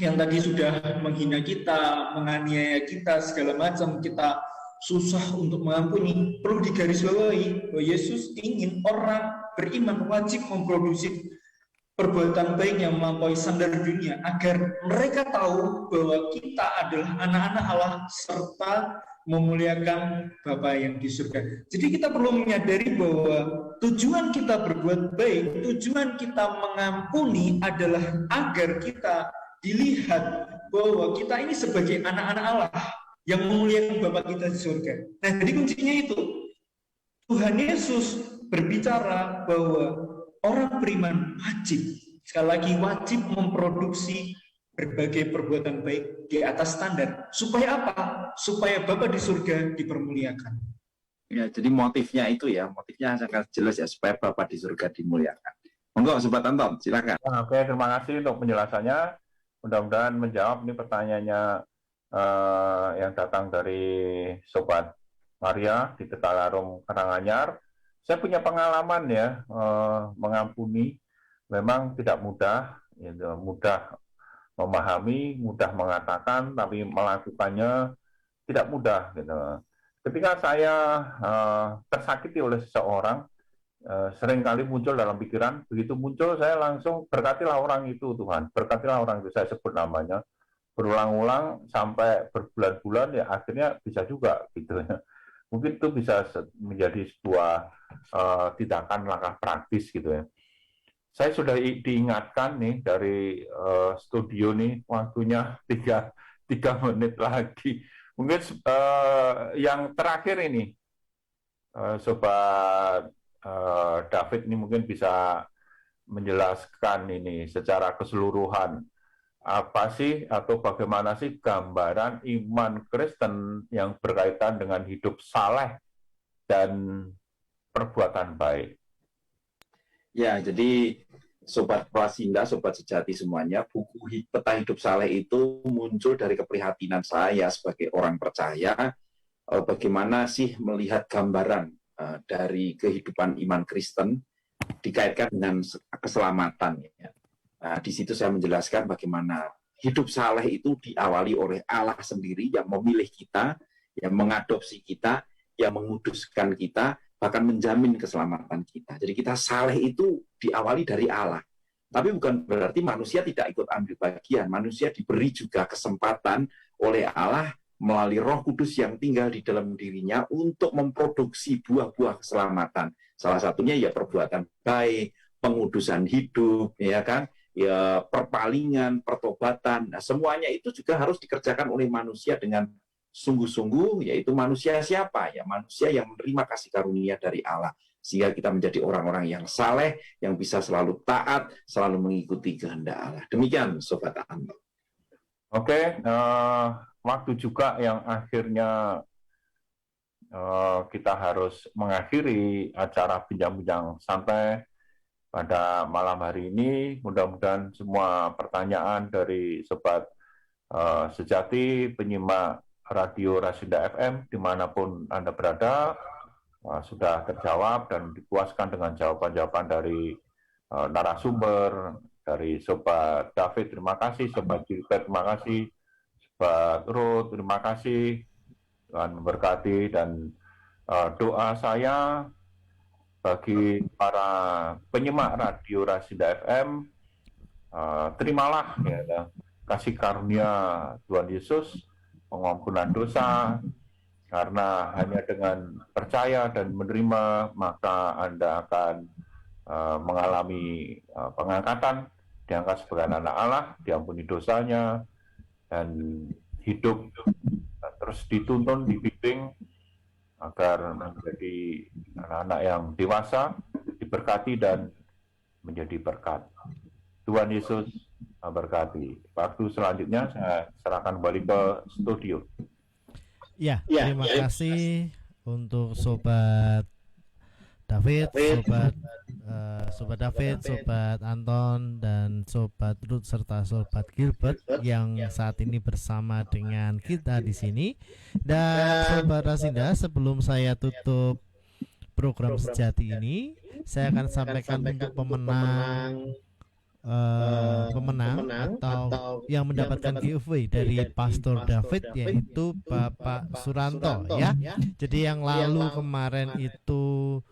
yang tadi sudah menghina kita, menganiaya kita segala macam, kita susah untuk mengampuni. Perlu digarisbawahi bahwa Yesus ingin orang beriman wajib memproduksi perbuatan baik yang melampaui standar dunia, agar mereka tahu bahwa kita adalah anak-anak Allah serta memuliakan Bapa yang di surga. Jadi kita perlu menyadari bahwa tujuan kita berbuat baik, tujuan kita mengampuni adalah agar kita dilihat bahwa kita ini sebagai anak-anak Allah yang memuliakan Bapa kita di surga. Nah, jadi kuncinya itu. Tuhan Yesus berbicara bahwa orang beriman wajib, sekali lagi wajib memproduksi berbagai perbuatan baik di atas standar. Supaya apa? Supaya Bapa di surga dipermuliakan. Ya, jadi motifnya itu ya, motifnya sangat jelas ya, supaya Bapa di surga dimuliakan. Monggo, Sobat Anton, silakan. Oke, terima kasih untuk penjelasannya. Mudah-mudahan menjawab ini pertanyaannya yang datang dari Sobat Maria di Tegalarung, Karanganyar. Saya punya pengalaman ya, mengampuni memang tidak mudah, ya, mudah memahami, mudah mengatakan, tapi melakukannya tidak mudah. Gitu. Ketika saya tersakiti oleh seseorang, seringkali muncul dalam pikiran, begitu muncul saya langsung berkatilah orang itu Tuhan, berkatilah orang itu, saya sebut namanya, berulang-ulang sampai berbulan-bulan, ya akhirnya bisa juga gitu ya. Mungkin itu bisa menjadi sebuah tindakan langkah praktis gitu ya. Saya sudah diingatkan nih dari studio nih, waktunya 3 menit lagi. Mungkin yang terakhir ini, Sobat David ini mungkin bisa menjelaskan ini secara keseluruhan apa sih atau bagaimana sih gambaran iman Kristen yang berkaitan dengan hidup saleh dan perbuatan baik. Ya, jadi Sobat Prasinda, Sobat Sejati semuanya, buku Peta Hidup Saleh itu muncul dari keprihatinan saya sebagai orang percaya, bagaimana sih melihat gambaran dari kehidupan iman Kristen dikaitkan dengan keselamatan. Ya. Nah, di situ saya menjelaskan bagaimana hidup saleh itu diawali oleh Allah sendiri yang memilih kita, yang mengadopsi kita, yang menguduskan kita, bahkan menjamin keselamatan kita. Jadi kita saleh itu diawali dari Allah. Tapi bukan berarti manusia tidak ikut ambil bagian. Manusia diberi juga kesempatan oleh Allah melalui Roh Kudus yang tinggal di dalam dirinya untuk memproduksi buah-buah keselamatan. Salah satunya ya perbuatan baik, pengudusan hidup, ya kan, ya perpalingan, pertobatan. Nah, semuanya itu juga harus dikerjakan oleh manusia dengan sungguh-sungguh, yaitu manusia siapa? Ya manusia yang menerima kasih karunia dari Allah. Sehingga kita menjadi orang-orang yang saleh, yang bisa selalu taat, selalu mengikuti kehendak Allah. Demikian, Sobat Anton. Oke, waktu juga yang akhirnya kita harus mengakhiri acara bincang-bincang santai pada malam hari ini. Mudah-mudahan semua pertanyaan dari Sobat Sejati, penyimak Radio Rasinda FM, dimanapun Anda berada, sudah terjawab dan dipuaskan dengan jawaban-jawaban dari narasumber, dari Sobat David, terima kasih, Sobat Gilbert, terima kasih, Sobat Ruth, terima kasih, Tuhan memberkati, dan doa saya bagi para penyimak Radio Rasinda FM, terimalah ya, kasih karunia Tuhan Yesus, pengampunan dosa, karena hanya dengan percaya dan menerima, maka Anda akan mengalami pengangkatan, diangkat sebagai anak Allah, diampuni dosanya, dan hidup terus dituntun, dibimbing, agar menjadi anak-anak yang dewasa, diberkati, dan menjadi berkat. Tuhan Yesus berkati. Waktu selanjutnya saya serahkan kembali ke studio. Ya, terima kasih untuk Sobat David, Sobat David, Sobat Anton, dan Sobat Ruth serta Sobat Gilbert yang saat ini bersama dengan kita di sini. Dan Sobat Rasinda, sebelum saya tutup program Sejati ini, saya akan sampaikan untuk pemenang atau yang mendapatkan giveaway dari Pastor David, yaitu Bapak Suranto ya. Jadi yang lalu kemarin itu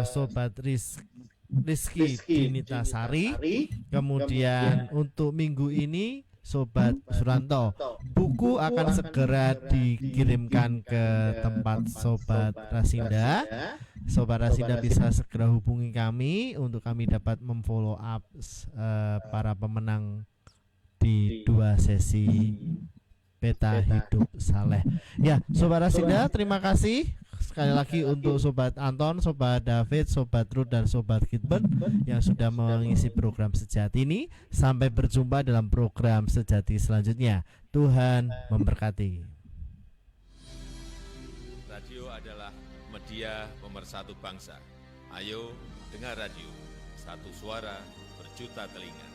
Sobat Rizky Dinitasari, kemudian untuk minggu ini Sobat Suranto. Buku akan segera dikirimkan ke tempat Sobat Rasinda. Sobat Rasinda bisa segera hubungi kami untuk kami dapat memfollow up para pemenang di 2 sesi Peta Hidup Saleh. Ya, Sobat Rasinda, terima kasih sekali lagi untuk Sobat Anton, Sobat David, Sobat Ruth, dan Sobat Gilbert yang sudah mengisi program Sejati ini. Sampai berjumpa dalam program Sejati selanjutnya. Tuhan memberkati. Radio adalah media pemersatu bangsa. Ayo dengar radio, satu suara berjuta telinga.